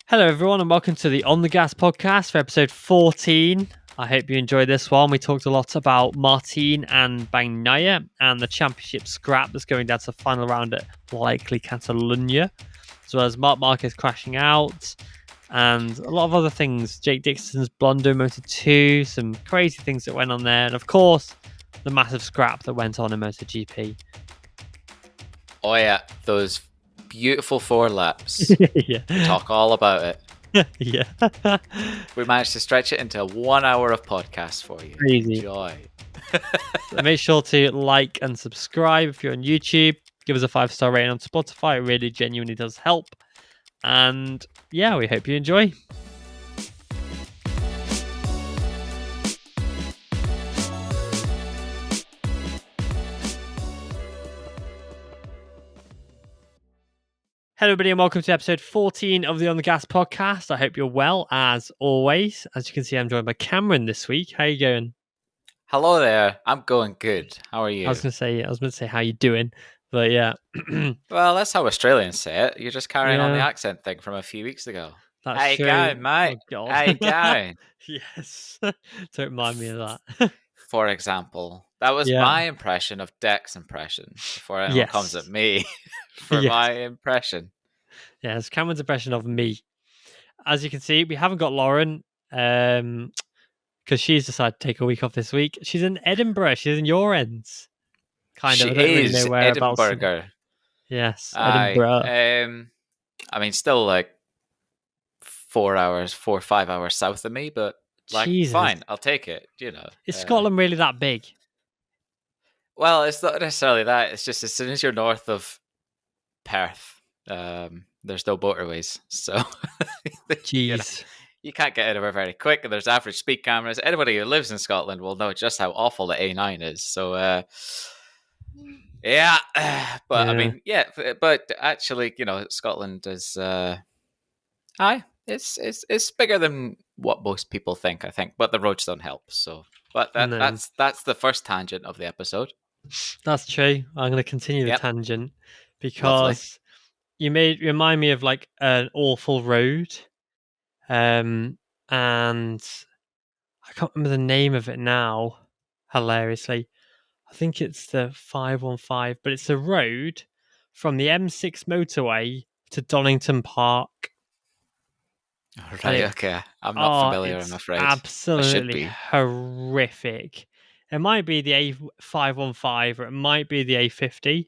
Hello, everyone, and welcome to the On the Gas podcast for episode 14. I hope you enjoyed this one. We talked a lot about Martin and Bagnaia and the championship scrap that's going down to the final round at likely Catalunya, as well as Marc Marquez crashing out and a lot of other things. Jake Dixon's blunder in Moto2, some crazy things that went on there, and of course, the massive scrap that went on in MotoGP. Oh yeah, those beautiful 4 laps. Yeah. We talk all about it. Yeah. We managed to stretch it into 1 hour of podcast for you. Crazy. Enjoy. So make sure to like and subscribe if you're on YouTube. Give us a 5-star rating on Spotify. It really genuinely does help. And yeah, we hope you enjoy. Hello, everybody, and welcome to episode 14 of the On the Gas podcast. I hope you're well, as always. As you can see, I'm joined by Cameron this week. How you going? Hello there. I'm going good. How are you? I was going to say how you doing, but yeah. Well, that's how Australians say it. You're just carrying on the accent thing from a few weeks ago. That's how you true. going, mate? Oh, God. How you going? Yes. Don't remind me of that. For example, that was my impression of Deck's impression before anyone comes at me for my impression. Yes, Cameron's impression of me. As you can see, we haven't got Lauren because she's decided to take a week off this week. She's in Edinburgh. She's in your ends. Kind of. I don't really know whereabouts. Edinburgh. Yes, Edinburgh. I mean, still like 4 or 5 hours south of me, but like, Jesus. Fine, I'll take it. You know, is Scotland really that big? Well, it's not necessarily that. It's just as soon as you're north of Perth, there's no motorways, so jeez, you can't get anywhere very quick. And there's average speed cameras. Anybody who lives in Scotland will know just how awful the A9 is. So, I mean, but actually, you know, Scotland is it's bigger than what most people think, I think, but the roads don't help. So, but that's the first tangent of the episode. That's true. I'm going to continue the tangent because you remind me of like an awful road, and I can't remember the name of it now. Hilariously, I think it's the 515, but it's a road from the M6 motorway to Donington Park. Right, okay. I'm not familiar, I'm afraid. Absolutely horrific. It might be the A515 or it might be the A50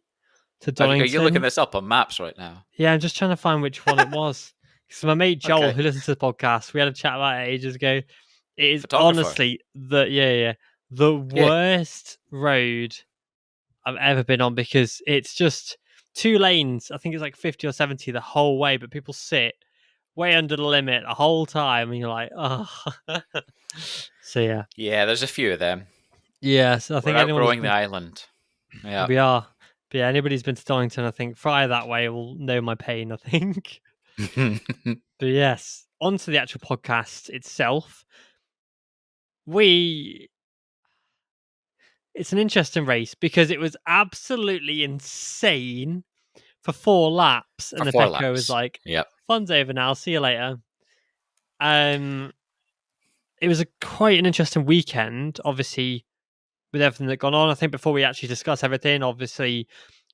to Donington. Are you looking this up on maps right now? Yeah, I'm just trying to find which one it was. Because my mate Joel, who listens to the podcast, we had a chat about it ages ago. It is honestly the worst road I've ever been on because it's just 2 lanes. I think it's like 50 or 70 the whole way, but people sit way under the limit the whole time, and you're like, oh. So yeah, there's a few of them. So I think we're outgrowing the island. Yeah, we are. But yeah, anybody who's been to Donington, I think, fly that way will know my pain, I think. But yes, on to the actual podcast itself. It's an interesting race because it was absolutely insane for 4 laps, and the Pecco was like, "Fun's over now. See you later." It was quite an interesting weekend, obviously, with everything that gone on. I think before we actually discuss everything, obviously,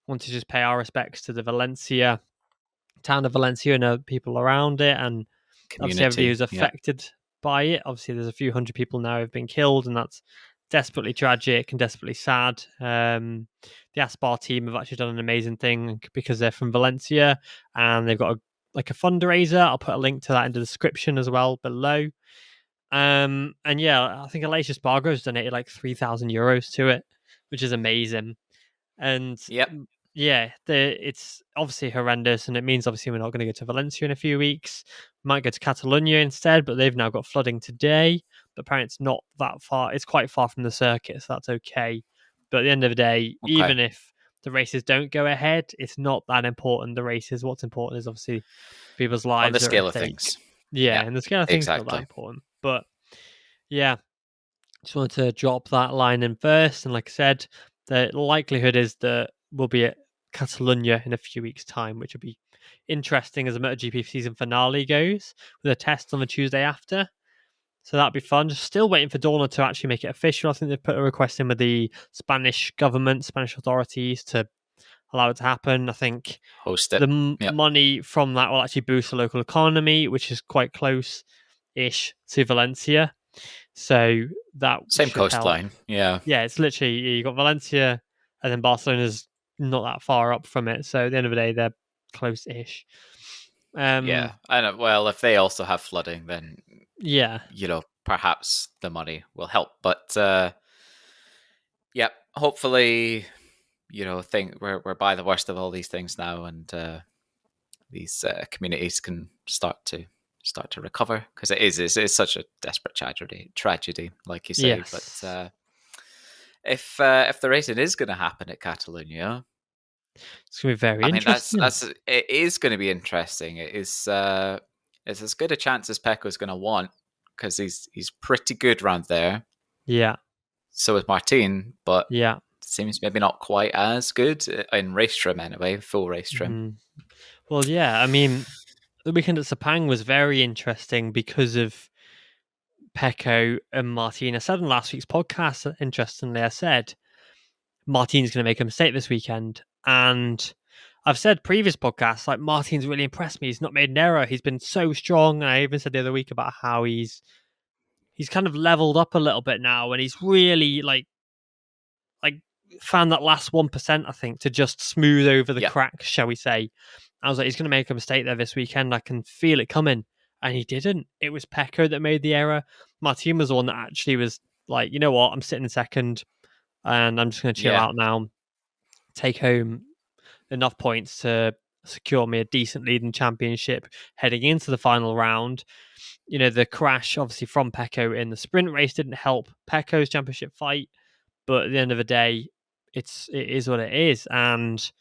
want to just pay our respects to the town of Valencia and the people around it, and obviously everybody who's affected by it. Obviously, there's a few hundred people now who've been killed, and that's desperately tragic and desperately sad. The Aspar team have actually done an amazing thing because they're from Valencia and they've got a fundraiser. I'll put a link to that in the description as well below. And yeah, I think Aleix Espargaro's donated like €3,000 to it, which is amazing. And it's obviously horrendous, and it means obviously we're not going to go to Valencia in a few weeks. We might go to Catalunya instead, but they've now got flooding today. But apparently it's not that far. It's quite far from the circuit, so that's okay. But at the end of the day, even if the races don't go ahead, it's not that important. The races, what's important is obviously people's lives. On the scale of things. Yeah, and the scale of things is not that important. But yeah, just wanted to drop that line in first. And like I said, the likelihood is that we'll be at Catalunya in a few weeks' time, which will be interesting as a MotoGP season finale goes, with a test on the Tuesday after. So that'd be fun. Just still waiting for Dorna to actually make it official. I think they've put a request in with the Spanish government, Spanish authorities to allow it to happen. I think Host it. the Yep. money from that will actually boost the local economy, which is quite close-ish to Valencia. So that Same should help. coastline. Yeah. Yeah, it's literally, you got Valencia and then Barcelona's not that far up from it. So at the end of the day, they're close-ish. Yeah. And well, if they also have flooding, then Yeah. Perhaps the money will help. But yeah, hopefully, think we're by the worst of all these things now, and these communities can start to recover, because it's such a desperate tragedy, like you say. Yes. But if the racing is going to happen at Catalonia, It's going to be very I mean interesting. it is going to be interesting. It is it's as good a chance as Pecco's going to want, because he's pretty good around there. Yeah. So is Martin, but Yeah. seems maybe not quite as good in race trim anyway, full race trim. Well, yeah. I mean, the weekend at Sepang was very interesting because of Pecco and Martin. I said in last week's podcast, interestingly, I said Martin's going to make a mistake this weekend. And I've said previous podcasts, like, Martin's really impressed me. He's not made an error. He's been so strong. And I even said the other week about how he's kind of leveled up a little bit now, and he's really like found that last 1%, I think, to just smooth over the cracks, shall we say. I was like, he's going to make a mistake there this weekend. I can feel it coming. And he didn't. It was Pecco that made the error. Martin was the one that actually was like, you know what, I'm sitting in second and I'm just going to chill out now, take home enough points to secure me a decent lead in championship heading into the final round. The crash, obviously, from Pecco in the sprint race didn't help Pecco's championship fight. But at the end of the day, it is what it is, and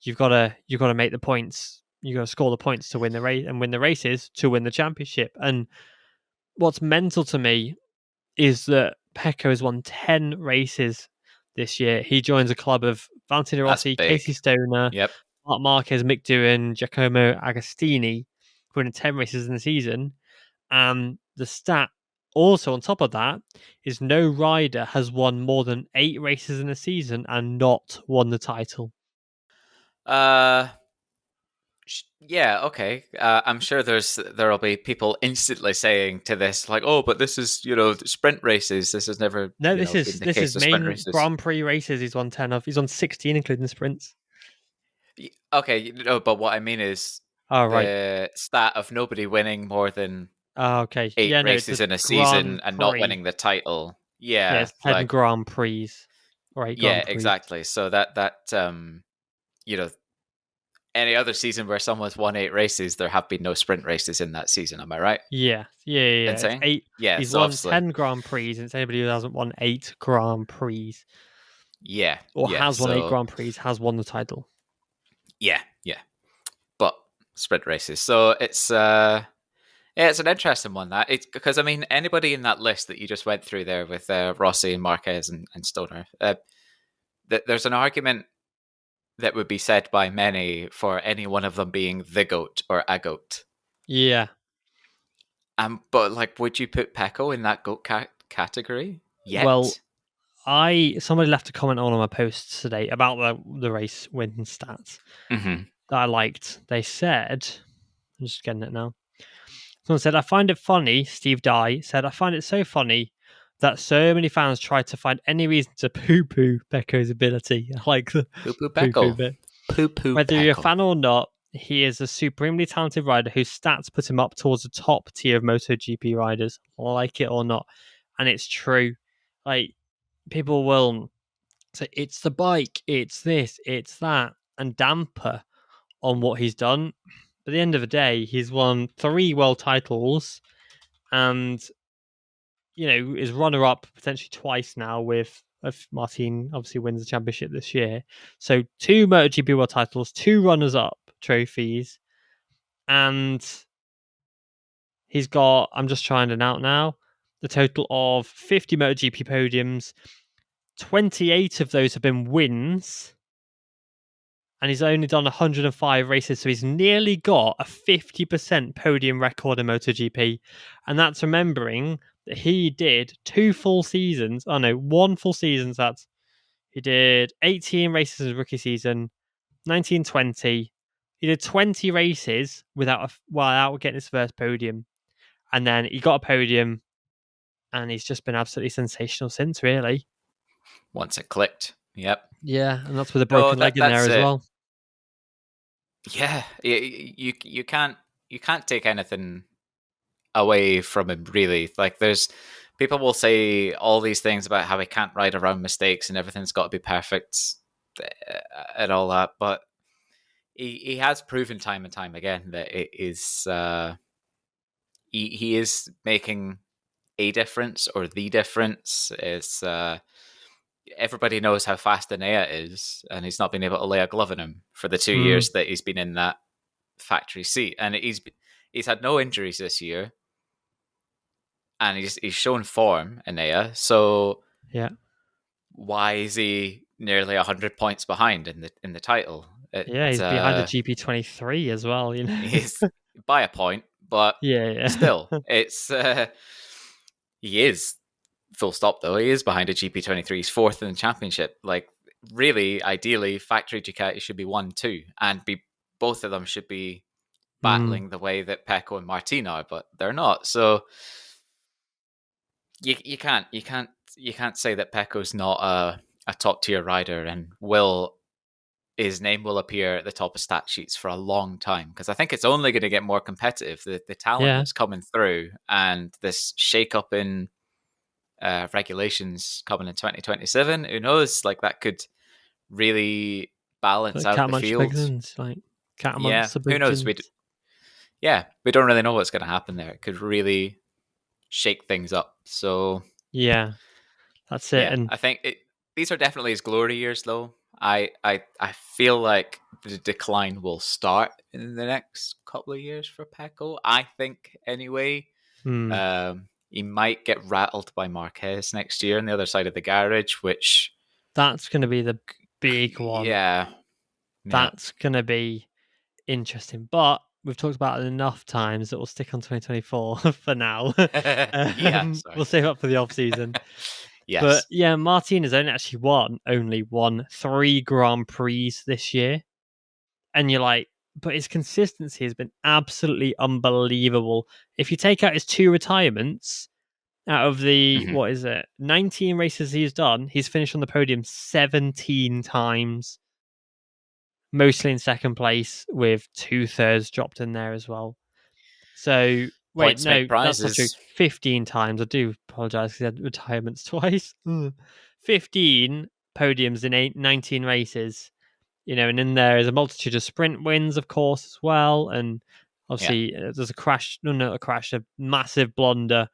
you've got to make the points. You got to score the points to win the race, and win the races to win the championship. And what's mental to me is that Pecco has won 10 races this year. He joins a club of Valentino Rossi, Casey Stoner, Marc Marquez, Mick Doohan, Giacomo Agostini, winning 10 races in the season. And the stat also on top of that is no rider has won more than 8 races in a season and not won the title. Yeah, okay. I'm sure there'll be people instantly saying to this, like, "Oh, but this is sprint races. This has never this is main races. Grand Prix races. He's won 10 of. He's won 16, including sprints. Okay, but what I mean is the stat of nobody winning more than 8 races in a season and not winning the title. Yeah, it's 10 Grand Prix. Or 8 Grand Prix. Exactly. So that any other season where someone's won 8 races, there have been no sprint races in that season. Am I right? Yeah. Insane? It's 8. Yeah, he's won 10 Grand Prix, and it's anybody who hasn't won 8 Grand Prix. Yeah. Or has won 8 Grand Prix, has won the title. Yeah. But sprint races. So it's it's an interesting one, that. It's because, I mean, anybody in that list that you just went through there with Rossi and Marquez and Stoner, there's an argument that would be said by many for any one of them being the GOAT or a GOAT. Yeah. But, like, would you put Pecco in that GOAT category yet? Well, somebody left a comment on my posts today about the race win stats that I liked. They said, I'm just getting it now. Someone said, I find it funny. Steve Dye said, I find it so funny that so many fans try to find any reason to poo-poo Pecco's ability. I like the poo-poo bit. Whether you're a fan or not, he is a supremely talented rider whose stats put him up towards the top tier of MotoGP riders, like it or not. And it's true. Like, people will say, it's the bike, it's this, it's that, and damper on what he's done. But at the end of the day, he's won 3 world titles and, is runner-up potentially twice now with Martin obviously wins the championship this year. So 2 MotoGP world titles, 2 runners-up trophies, and he's got, I'm just trying it out now, the total of 50 MotoGP podiums. 28 of those have been wins, and he's only done 105 races, so he's nearly got a 50% podium record in MotoGP, and that's remembering that he did 1 full season. So that's he did 18 races in his rookie season, 1920. He did 20 races without getting his first podium, and then he got a podium, and he's just been absolutely sensational since, really. Once it clicked. Yep. Yeah, and that's with a No, broken leg in there that's as it. well. Yeah, you can't take anything away from him, really. Like, there's people will say all these things about how he can't ride around mistakes and everything's got to be perfect and all that, but he has proven time and time again that it is he is making a difference, or the difference is everybody knows how fast Anea is, and he's not been able to lay a glove on him for the 2 years that he's been in that factory seat, and he's had no injuries this year, and he's shown form, Anea. So Yeah, why is he nearly 100 points behind in the title? he's behind the GP23 as well. He's by a point, but yeah. still, it's he is full stop though. He is behind a GP23. He's fourth in the championship. Like, really, ideally, factory Ducati should be 1-2, and both of them should be battling the way that Pecco and Martin are, but they're not. So you can't say that Pecco's not a top tier rider, and his name will appear at the top of stat sheets for a long time, because I think it's only going to get more competitive. The talent that's coming through, and this shake up in regulations coming in 2027, who knows? Like, that could really balance out the field. Yeah, who knows? We don't really know what's going to happen there. It could really shake things up. So yeah, that's it. yeah, And I think these are definitely his glory years, though. I feel like the decline will start in the next couple of years for Pecco. I think, anyway. He might get rattled by Marquez next year on the other side of the garage, which that's going to be the big one. Yeah. That's going to be interesting. But we've talked about it enough times that we'll stick on 2024 for now. We'll save up for the off season. Yes. But yeah, Martin has only won 3 Grand Prix this year. And you're like, but his consistency has been absolutely unbelievable. If you take out his 2 retirements, out of the, 19 races he's done, he's finished on the podium 17 times. Mostly in second place, with 2/3 dropped in there as well. So, Points make that's not true. prizes. 15 times. I do apologise because he had retirements twice. 15 podiums in 19 races. And in there is a multitude of sprint wins, of course, as well. And obviously, there's a massive blunder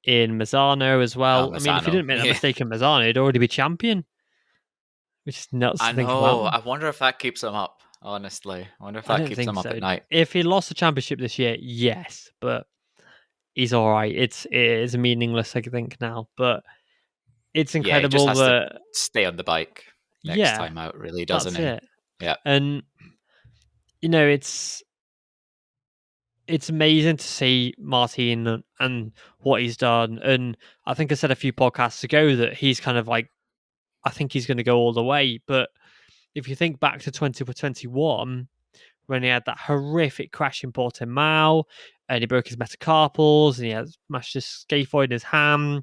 in Mazzano as well. I mean, if he didn't make that mistake in Mazzano, he'd already be champion. Which is nuts to think about. I wonder if that keeps him up, honestly. I wonder if that keeps him up at night. If he lost the championship this year, yes, but he's all right. It is meaningless, I think, now. But it's incredible he just has to stay on the bike next time out, really, doesn't he? It. Yeah. And, it's amazing to see Martin and what he's done. And I think I said a few podcasts ago that he's kind of like, I think he's going to go all the way. But if you think back to 2021, when he had that horrific crash in Portimao, and he broke his metacarpals, and he had smashed his scaphoid in his ham,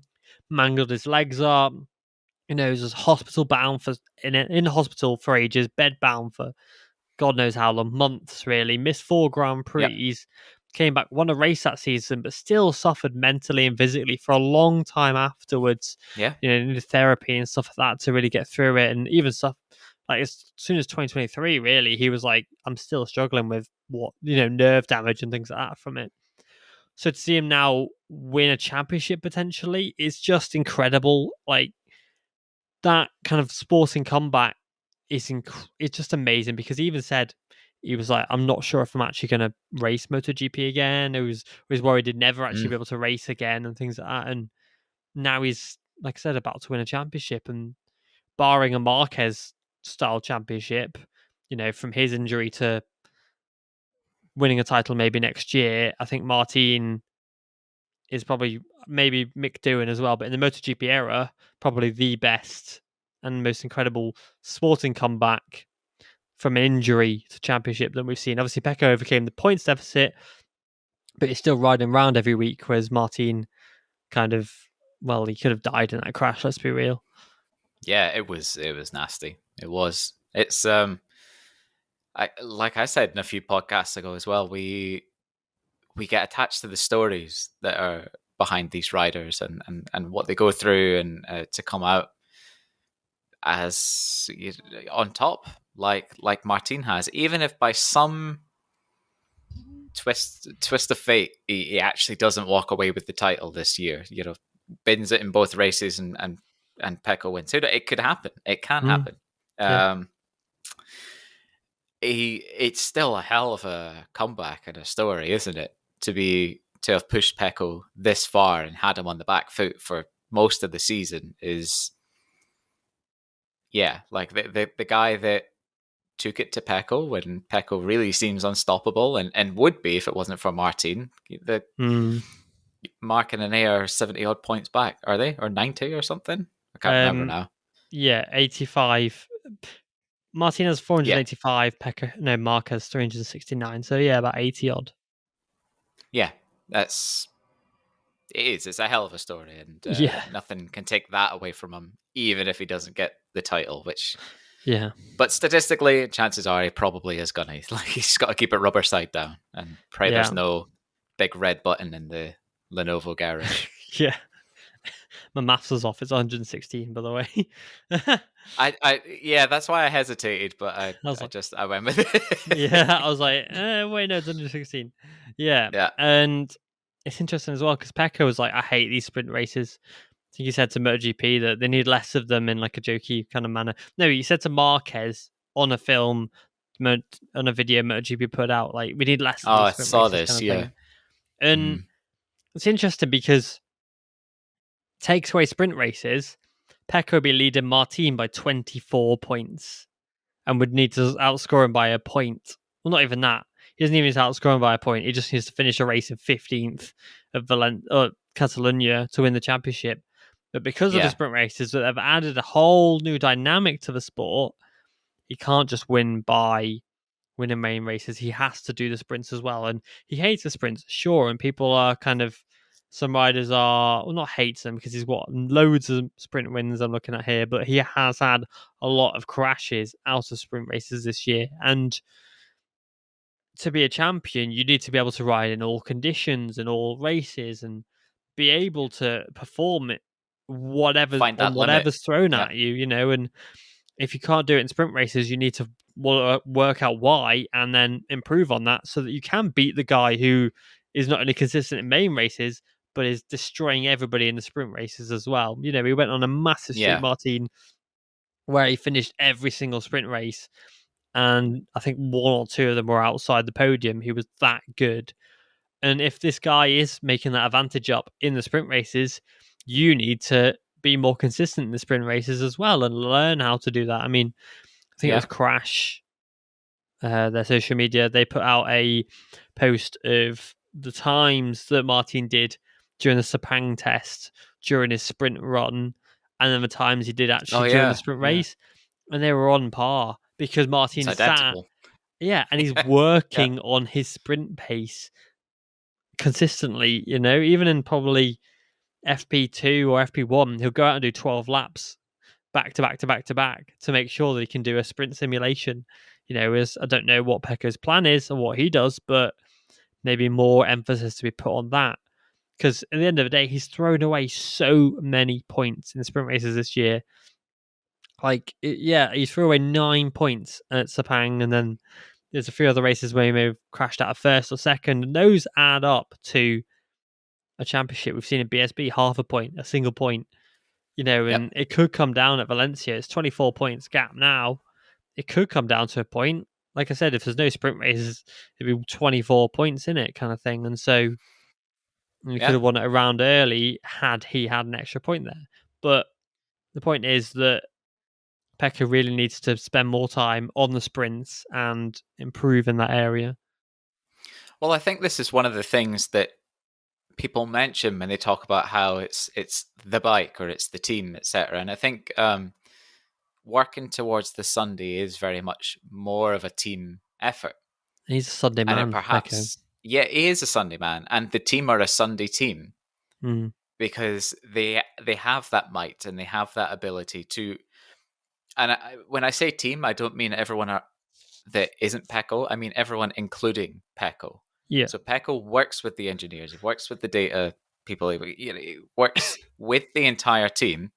mangled his legs up. He was hospital bound in hospital for ages, bed bound for God knows how long, months really. Missed 4 Grand Prix, came back, won a race that season, but still suffered mentally and physically for a long time afterwards. Yeah, needed therapy and stuff like that to really get through it, and even stuff. Like, as soon as 2023, really, he was like, I'm still struggling with nerve damage and things like that from it. So to see him now win a championship potentially is just incredible. Like, that kind of sporting comeback is it's just amazing, because he even said, he was like, I'm not sure if I'm actually going to race MotoGP again. He was worried he'd never actually be able to race again and things like that. And now he's, like I said, about to win a championship, and barring a Marquez style championship, from his injury to winning a title maybe next year, I think Martin is probably maybe Mick Doohan as well, but in the MotoGP era, probably the best and most incredible sporting comeback from an injury to championship that we've seen. Obviously, Pecco overcame the points deficit, but he's still riding around every week, whereas Martin kind of, well, he could have died in that crash, let's be real. Yeah, it was nasty. It was. It's like I said in a few podcasts ago as well, we get attached to the stories that are behind these riders and what they go through and to come out as on top, like Martin has, even if by some twist of fate he actually doesn't walk away with the title this year. Bins it in both races and Pecco wins. It could happen. It can happen. Yeah. It's still a hell of a comeback and a story, isn't it? To have pushed Pecco this far and had him on the back foot for most of the season is, yeah, like the guy that took it to Pecco when Pecco really seems unstoppable and would be if it wasn't for Martin. The Mark and Anae are 70 odd points back, are they? Or 90 or something? I can't remember now. Yeah, 85. Martin has 485, yeah. Mark has 369. So yeah, about 80 odd. Yeah, it's a hell of a story, and nothing can take that away from him, even if he doesn't get the title, which... Yeah. But statistically, chances are he probably is gonna. Like, he's got to keep it rubber side down and pray there's no big red button in the Lenovo garage. Yeah. My maths was off. It's 116, by the way. Yeah, that's why I hesitated, but I went with it. Yeah, I was like, wait, no, it's 116. Yeah. And it's interesting as well because Pecco was like, I hate these sprint races. I think he said to MotoGP that they need less of them in like a jokey kind of manner. No, he said to Marquez on a film, on a video MotoGP put out, like, we need less of these sprint saw races this, kind of thing. And it's interesting because takes away sprint races, Pecco would be leading Martin by 24 points and would need to outscore him by a point. Well, not even that. He doesn't even need to outscore him by a point. He just needs to finish a race in 15th of Catalonia to win the championship. But because of the sprint races, that have added a whole new dynamic to the sport, he can't just win by winning main races. He has to do the sprints as well. And he hates the sprints, sure. And people are kind of... Some riders are, well, not hates them because he's got loads of sprint wins I'm looking at here, but he has had a lot of crashes out of sprint races this year. And to be a champion, you need to be able to ride in all conditions and all races and be able to perform it whatever's thrown at you, And if you can't do it in sprint races, you need to work out why and then improve on that so that you can beat the guy who is not only consistent in main races, but is destroying everybody in the sprint races as well. He went on a massive streak, Martin, where he finished every single sprint race. And I think one or two of them were outside the podium. He was that good. And if this guy is making that advantage up in the sprint races, you need to be more consistent in the sprint races as well and learn how to do that. I mean, I think it was Crash, their social media, they put out a post of the times that Martin did during the Sepang test, during his sprint run, and then the times he did actually during the sprint race. And they were on par because Martin sat. Yeah, and he's working on his sprint pace consistently, even in probably FP2 or FP1, he'll go out and do 12 laps back to back to back to back to make sure that he can do a sprint simulation. As I don't know what Pecco's plan is or what he does, but maybe more emphasis to be put on that. Because at the end of the day, he's thrown away so many points in the sprint races this year. He threw away 9 points at Sepang, and then there's a few other races where he may have crashed out of first or second, and those add up to a championship. We've seen in BSB half a point, a single point, and it could come down at Valencia. It's 24 points gap now. It could come down to a point. Like I said, if there's no sprint races, it'd be 24 points in it, kind of thing. And so you could have won it around early had he had an extra point there. But the point is that Pecco really needs to spend more time on the sprints and improve in that area. Well, I think this is one of the things that people mention when they talk about how it's the bike or it's the team, etc. And I think working towards the Sunday is very much more of a team effort. He's a Sunday And it man, Pecco. perhaps, yeah, he is a Sunday man, and the team are a Sunday team Mm. because they have that might and they have that ability to. And when I say team, I don't mean everyone that isn't Pecco. I mean everyone, including Pecco. Yeah. So Pecco works with the engineers, he works with the data people, he works with the entire team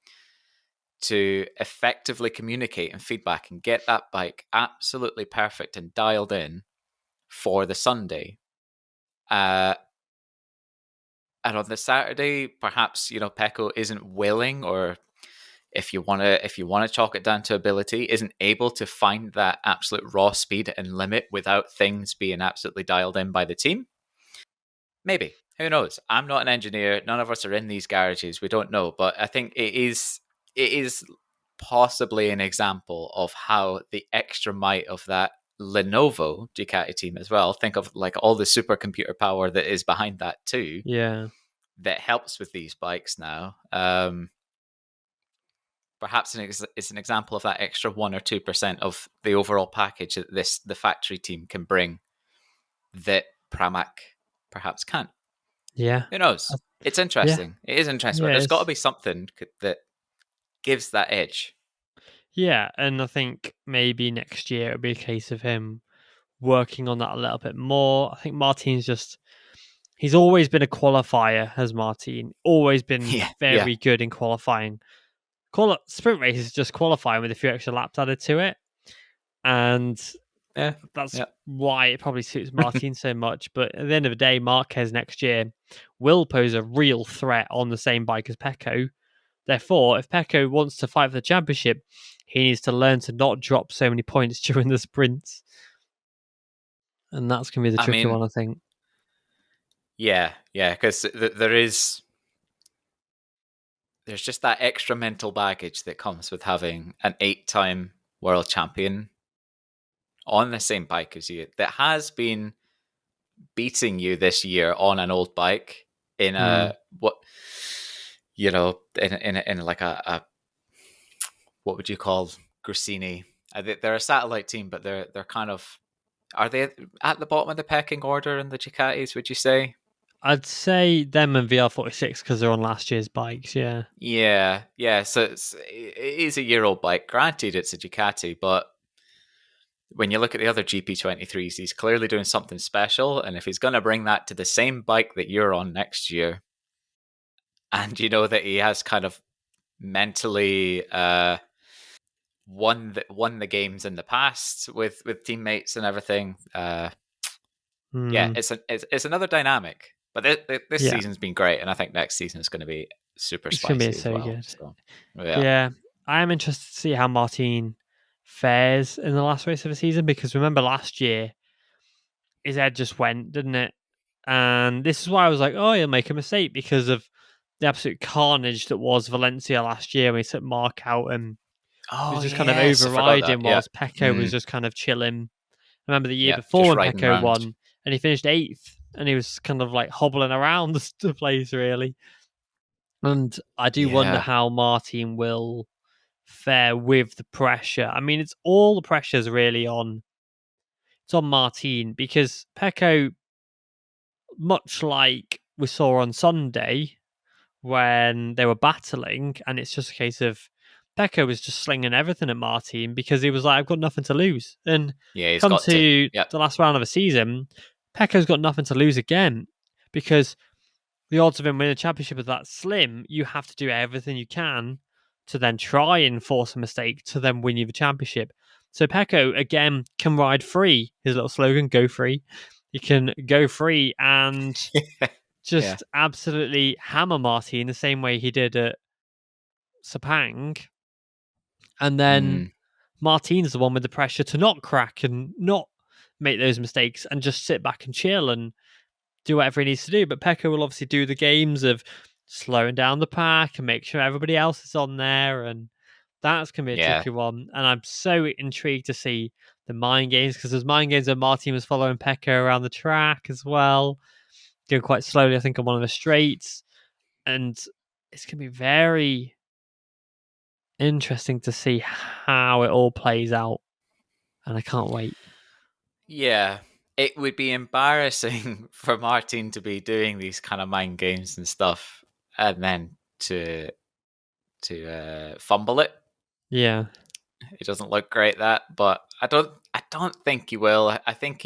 to effectively communicate and feedback and get that bike absolutely perfect and dialed in for the Sunday. And on the Saturday, perhaps Pecco isn't willing, or if you want to chalk it down to ability, isn't able to find that absolute raw speed and limit without things being absolutely dialed in by the team. Maybe, who knows? I'm not an engineer. None of us are in these garages. We don't know, but I think it is possibly an example of how the extra might of that Lenovo Ducati team as well. Think of like all the supercomputer power that is behind that too. Yeah. That helps with these bikes now. Perhaps it's an example of that extra 1 or 2% of the overall package that the factory team can bring that Pramac perhaps can't. Yeah. Who knows? It's Yeah. interesting. It is interesting, but Yeah. there's got to be something that gives that edge. Yeah. And I think maybe next year it'll be a case of him working on that a little bit more. I think Martin's he's always been a qualifier, has Martin. Always been Yeah, yeah, very good in qualifying. Sprint races just qualifying with a few extra laps added to it. And yeah, that's yeah. why it probably suits Martin so much. But at the end of the day, Marquez next year will pose a real threat on the same bike as Pecco. Therefore, if Pecco wants to fight for the championship, he needs to learn to not drop so many points during the sprints. And that's going to be the I tricky mean, one, I think. yeah, because there's just that extra mental baggage that comes with having an 8-time world champion on the same bike as you that has been beating you this year on an old bike in a what in like a what would you call Grassini? They're a satellite team, but they're kind of, are they at the bottom of the pecking order in the Ducatis? Would you say? I'd say them and VR46 because they're on last year's bikes, yeah. Yeah. So it is a year old bike. Granted, it's a Ducati, but when you look at the other GP23s, he's clearly doing something special. And if he's going to bring that to the same bike that you're on next year, and you know that he has kind of mentally won the games in the past with teammates and everything, yeah, it's another dynamic. But this Yeah, season's been great, and I think next season is going to be super it's going to be spicy as so well. good. So yeah. Yeah, I am interested to see how Martin fares in the last race of the season because remember last year, his head just went, didn't it? And this is why I was like, oh, he'll make a mistake because of the absolute carnage that was Valencia last year when he took Mark out and he Oh was just kind of yes, I forgot that. overriding Yeah. whilst Pecco was just kind of chilling. I remember the year Yeah, before just when riding Pecco round. won and he finished 8th and he was kind of like hobbling around the place really. And I do wonder Yeah. how Martin will fare with the pressure. I mean, it's all the pressure's really on. It's on Martin because Pecco, much like we saw on Sunday when they were battling, and it's just a case of Pecco was just slinging everything at Martin because he was like, I've got nothing to lose. And Yeah, he's come got to. to Yep. the last round of the season, Pecco's got nothing to lose again because the odds of him winning a championship are that slim. You have to do everything you can to then try and force a mistake to then win you the championship. So Pecco, again, can ride free. His little slogan, go free. He can go free and Yeah. just absolutely hammer Martin the same way he did at Sepang. And then Mm, Martin's the one with the pressure to not crack and not make those mistakes and just sit back and chill and do whatever he needs to do. But Pecco will obviously do the games of slowing down the pack and make sure everybody else is on there. And That's going to be a Yeah. tricky one. And I'm so intrigued to see the mind games, because there's mind games where Martin was following Pecco around the track as well, go quite slowly, I think, on one of the straights. And it's going to be very interesting to see how it all plays out. And I can't wait. Yeah. It would be embarrassing for Martin to be doing these kind of mind games and stuff, and then to fumble it. Yeah. It doesn't look great, that, but I don't think he will. I think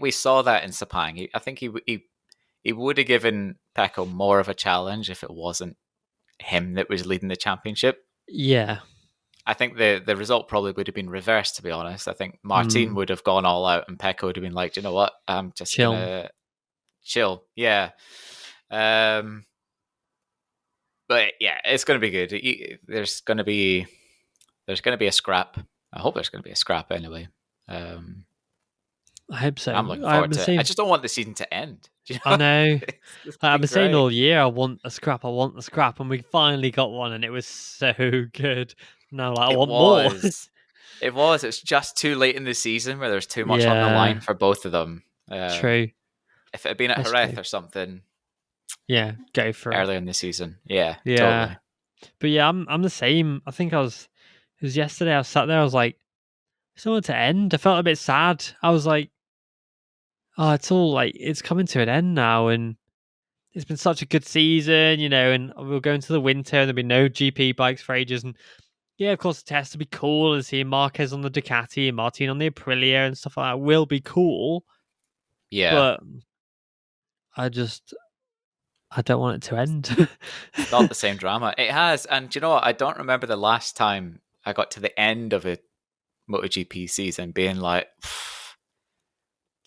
we saw that in Sepang. I think he would have given Pecco more of a challenge if it wasn't him that was leading the championship. Yeah. I think the result probably would have been reversed, to be honest. I think Martin would have gone all out and Pecco would have been like, "Do you know what? I'm just Chill. gonna chill." Yeah. But yeah, it's gonna be good. There's gonna be a scrap. I hope there's gonna be a scrap anyway. I hope so. I'm looking I've forward been to it. I saying, just don't want the season to end. Do you I know? know. It's I've been been saying great. all year, I want a scrap, and we finally got one, and it was so good. Now, like, I It want more. was. It was. It's just too late in the season where there's too much on the line Yeah, for both of them. true. If it had been at That's Jerez true. or something Yeah, go for it. earlier in the season, yeah, Yeah, totally. but yeah, I'm the same. I think it was yesterday. I was sat there. I was like, it's not to end. I felt a bit sad. I was like, oh, it's all like it's coming to an end now, and it's been such a good season, and we'll go into the winter, and there'll be no GP bikes for ages, and yeah, of course, the test will be cool, and seeing Marquez on the Ducati and Martin on the Aprilia and stuff like that will be cool. Yeah, But I don't want it to end. it's not the same drama. It has, and do you know what? I don't remember the last time I got to the end of a MotoGP season being like,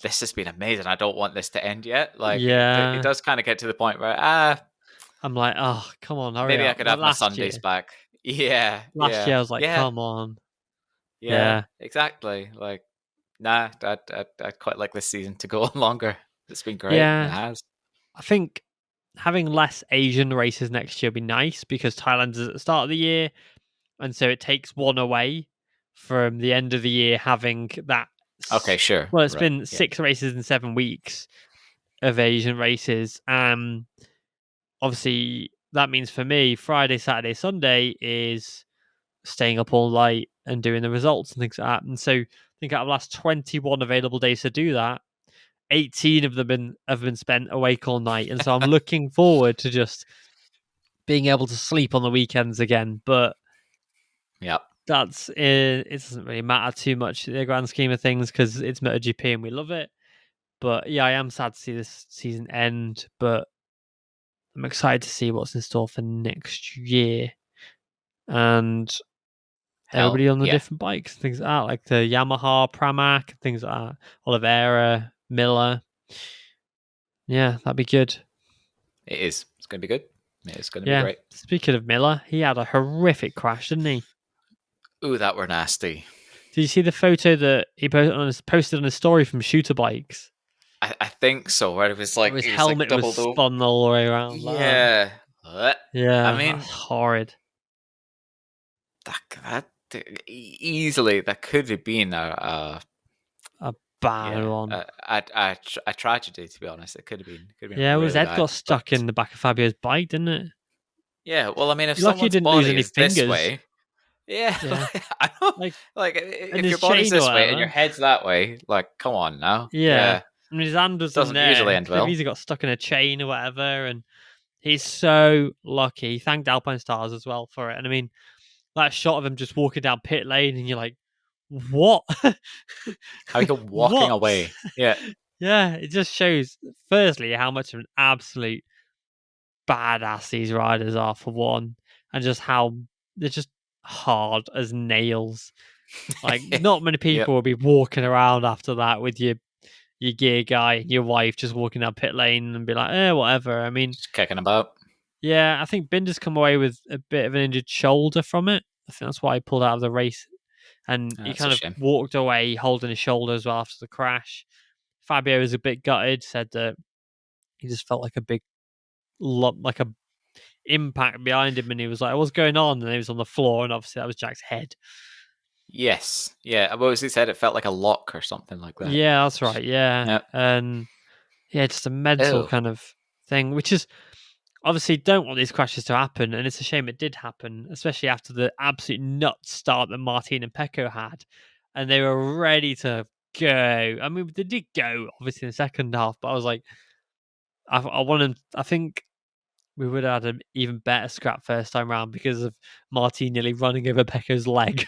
"This has been amazing. I don't want this to end yet." Like it Yeah, does kind of get to the point where I'm like, oh, come on, hurry maybe I up. could Like have my last Sundays year. back. Yeah, Last year, yeah, I was like, yeah, come on. yeah. Yeah. Exactly. Like, nah, I'd quite like this season to go on longer. It's been great. It Yeah. has. I think having less Asian races next year would be nice, because Thailand is at the start of the year. And so it takes one away from the end of the year having that. Okay, sure. Well, it's Right. been Yeah. 6 races in 7 weeks of Asian races. Obviously, that means for me, Friday, Saturday, Sunday is staying up all night and doing the results and things like that. And so I think out of the last 21 available days to do that, 18 of them have been spent awake all night. And so I'm looking forward to just being able to sleep on the weekends again. But Yeah. that's it. It doesn't really matter too much in the grand scheme of things, because it's MotoGP and we love it. But yeah, I am sad to see this season end, but I'm excited to see what's in store for next year. And Hell everybody on the yeah. different bikes, things like that, like the Yamaha, Pramac, things like that, Oliveira, Miller. Yeah, that'd be good. It is. It's going to be good. It's going to be Yeah. great. Speaking of Miller, he had a horrific crash, didn't he? Ooh, that were nasty. Did you see the photo that he posted on his story from Shooter Bikes? I think so. Where it was like His he was like helmet was doubled over. spun all the way around. Like that. Yeah. I Yeah, mean, that's horrid. easily that could have been A bad yeah one. a tragedy, to be honest. It could have been Yeah, well, his really head bad. got stuck in the back of Fabio's bike, didn't it? Yeah, well, I mean, if You're lucky he someone's didn't lose body any is this fingers. way, yeah, Yeah, I know. like, Like, and if his your body's chain or this way and your whatever. head's that way, like, come on now. Yeah, Yeah, and his hand was in doesn't usually there. end Could have well. easily got stuck in a chain or whatever. And he's so lucky. He thanked Alpine Stars as well for it. And I mean, that shot of him just walking down pit lane, and you're like, what? How you go walking What? away? Yeah, Yeah, it just shows, firstly, how much of an absolute badass these riders are, for one, and just how they're just hard as nails. Like, not many yep, people will be walking around after that with your gear guy and your wife just walking down pit lane and be like, whatever. I mean, just kicking about. yeah, I think Binder's come away with a bit of an injured shoulder from it. I think that's why he pulled out of the race. And he That's a kind of shame. walked away holding his shoulder as well after the crash. Fabio was a bit gutted, said that he just felt like a big lump, like a impact behind him, and he was like, "What's going on?" And he was on the floor, and obviously that was Jack's head. Yes. Yeah. What was he said? It felt like a lock or something like that. Yeah, that's right. Yeah, Yep. and yeah, just a mental Oh. kind of thing, which is obviously don't want these crashes to happen, and it's a shame it did happen, especially after the absolute nuts start that Martin and Pecco had, and they were ready to go. I mean, they did go obviously in the second half, but I was like, I want them. I think we would have had an even better scrap first time round because of Martin nearly running over Pecco's leg.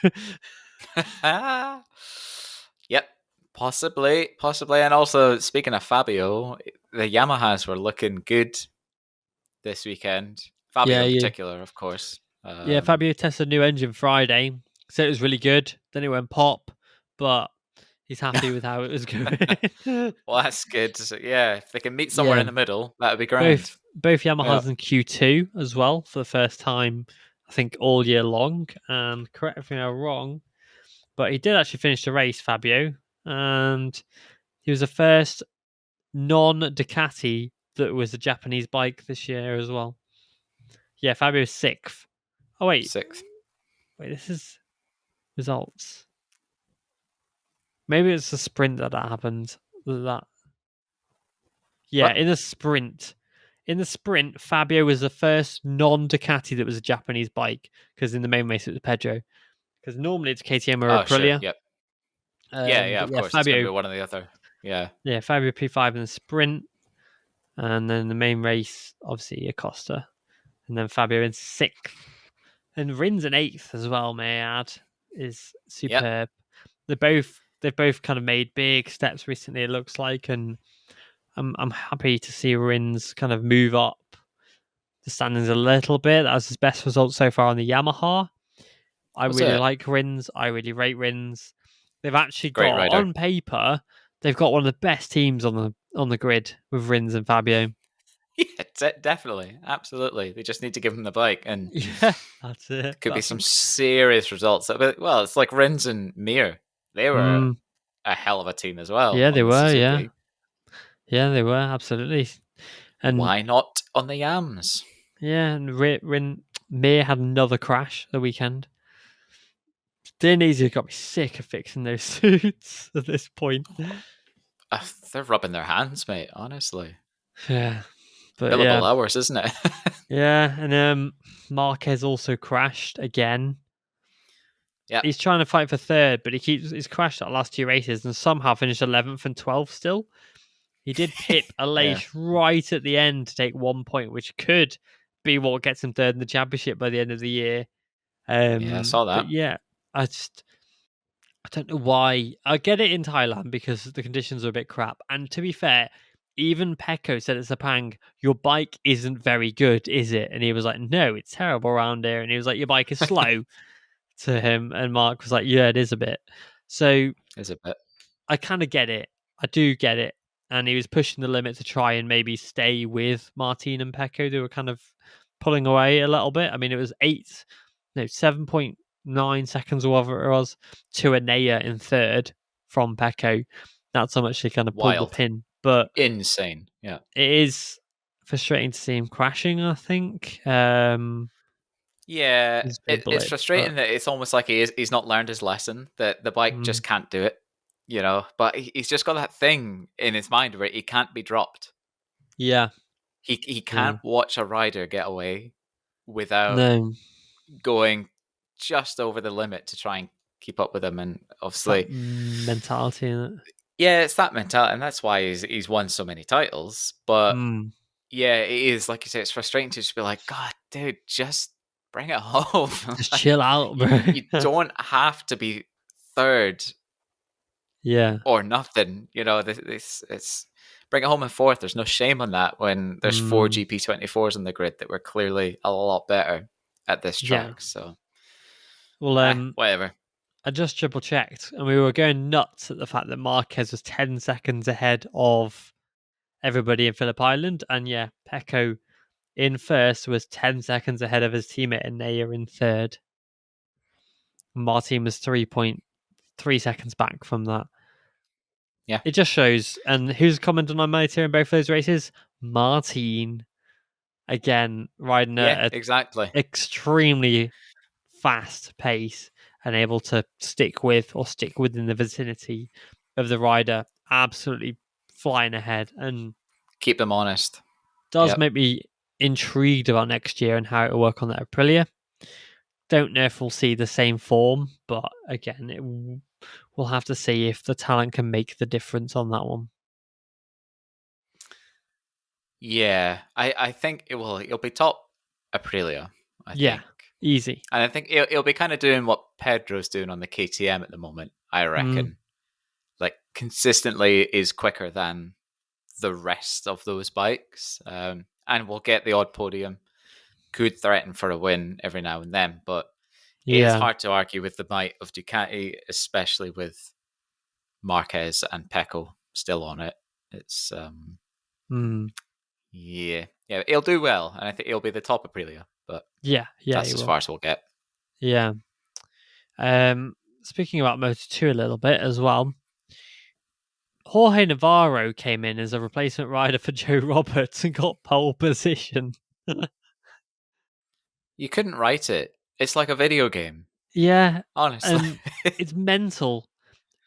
Yep. Possibly. And also, speaking of Fabio, the Yamahas were looking good this weekend. Fabio yeah, in yeah, particular, of course. yeah. Fabio tested a new engine Friday, so it was really good. Then it went pop, but he's happy with how it was going. Well, that's good. So, yeah, if they can meet somewhere Yeah, in the middle, that would be grand. both Yeah. Yamahas in Q2 as well for the first time, I think, all year long. And correct me if I'm wrong, but he did actually finish the race, Fabio, and he was the first non-Ducati that was a Japanese bike this year as well. Yeah, Fabio's sixth. Oh Sixth. wait, this is results. Maybe it's the sprint that happened. That yeah, What? in the sprint. In the sprint, Fabio was the first non-Ducati that was a Japanese bike because in the main race it was Pedro. Because normally it's KTM or Oh, sure. Aprilia. Yep. Yeah, But of yeah, course. It's going to be one or the other. Yeah. Fabio P5 in the sprint, and then the main race, obviously Acosta, and then Fabio in sixth, and Rins in eighth as well. May I add, is Yep. superb. They've both kind of made big steps recently. It looks like, and I'm happy to see Rins kind of move up the standings a little bit. That was his best result so far on the Yamaha. I Was really it? like Rins. I really rate Rins. They've actually Great got rider. on paper, they've got one of the best teams on the grid with Rins and Fabio. Yeah, definitely. Absolutely. They just need to give him the bike, and Yeah, that's it. could be That's some serious results. Well, it's like Rins and Mir. They were a hell of a team as well yeah, they on the were. Yeah, Suzuki. yeah, they were absolutely. And Why not on the Yams? yeah, and Mir had another crash the weekend. Danesia got me sick of fixing those suits at this point. They're rubbing their hands, mate. Honestly, Yeah, but billable yeah, hours, isn't it? yeah, and Marquez also crashed again. Yeah, He's trying to fight for third, but he's crashed at last two races and somehow finished 11th and 12th still. He did pip yeah, Aleix right at the end to take 1 point, which could be what gets him third in the championship by the end of the year. yeah. I saw But that. yeah, I don't know why. I get it in Thailand because the conditions are a bit crap. And to be fair, even Pecco said at Sepang, your bike isn't very good, is it? And he was like, no, it's terrible around here. And he was like, your bike is slow to him. And Mark was like, yeah, it is a bit. So Is a bit. I kind of get it. I do get it. And he was pushing the limit to try and maybe stay with Martin and Pecco. They were kind of pulling away a little bit. I mean, it was 7.9 seconds or whatever it was to Anea in third from Pecco. That's how much they kind of pulled the Wild, pin. But insane. Yeah, it is frustrating to see him crashing, I think. yeah. He's a bit It's blip, but frustrating that it's almost like he's not learned his lesson. That the bike mm, just can't do it. But he's just got that thing in his mind where he can't be dropped. yeah. He Yeah. can't watch a rider get away without No, going just over the limit to try and keep up with him. And it's that obviously, mentality in it. yeah, it's that mentality, and that's why he's won so many titles. But Mm. yeah, it is like you say, it's frustrating to just be like, God, dude, just bring it home. Just Like, chill out, bro. you don't have to be third Yeah. or nothing. This it's bring it home in fourth. There's no shame on that when there's four Mm. GP24s on the grid that were clearly a lot better at this Yeah. track. So, Well, whatever. I just triple checked and we were going nuts at the fact that Marquez was 10 seconds ahead of everybody in Phillip Island. And yeah, Pecco in first was 10 seconds ahead of his teammate Anea in third. Martin was 3.3 seconds back from that. Yeah. It just shows. And who's commented on my tier in both those races? Martin. again, riding Yeah, at exactly. an extremely fast pace and able to stick within the vicinity of the rider, absolutely flying ahead, and Keep them honest. does Yep. make me intrigued about next year and how it'll work on that Aprilia. Don't know if we'll see the same form, but again, we'll have to see if the talent can make the difference on that one. Yeah, I think it will. It'll be top Aprilia, I Yeah, think, easy. and I think it'll be kind of doing what Pedro's doing on the KTM at the moment. I Mm, reckon, like consistently is quicker than the rest of those bikes, and will get the odd podium. Could threaten for a win every now and then, but it is yeah. hard to argue with the might of Ducati, especially with Marquez and Pecco still on it. It's Mm, yeah, it'll do well, and I think it'll be the top Aprilia, but yeah, that's you as will. far as we'll get. Yeah. Speaking about Moto2 a little bit as well, Jorge Navarro came in as a replacement rider for Joe Roberts and got pole position. You couldn't write it. It's like a video game, Yeah, honestly. and it's mental.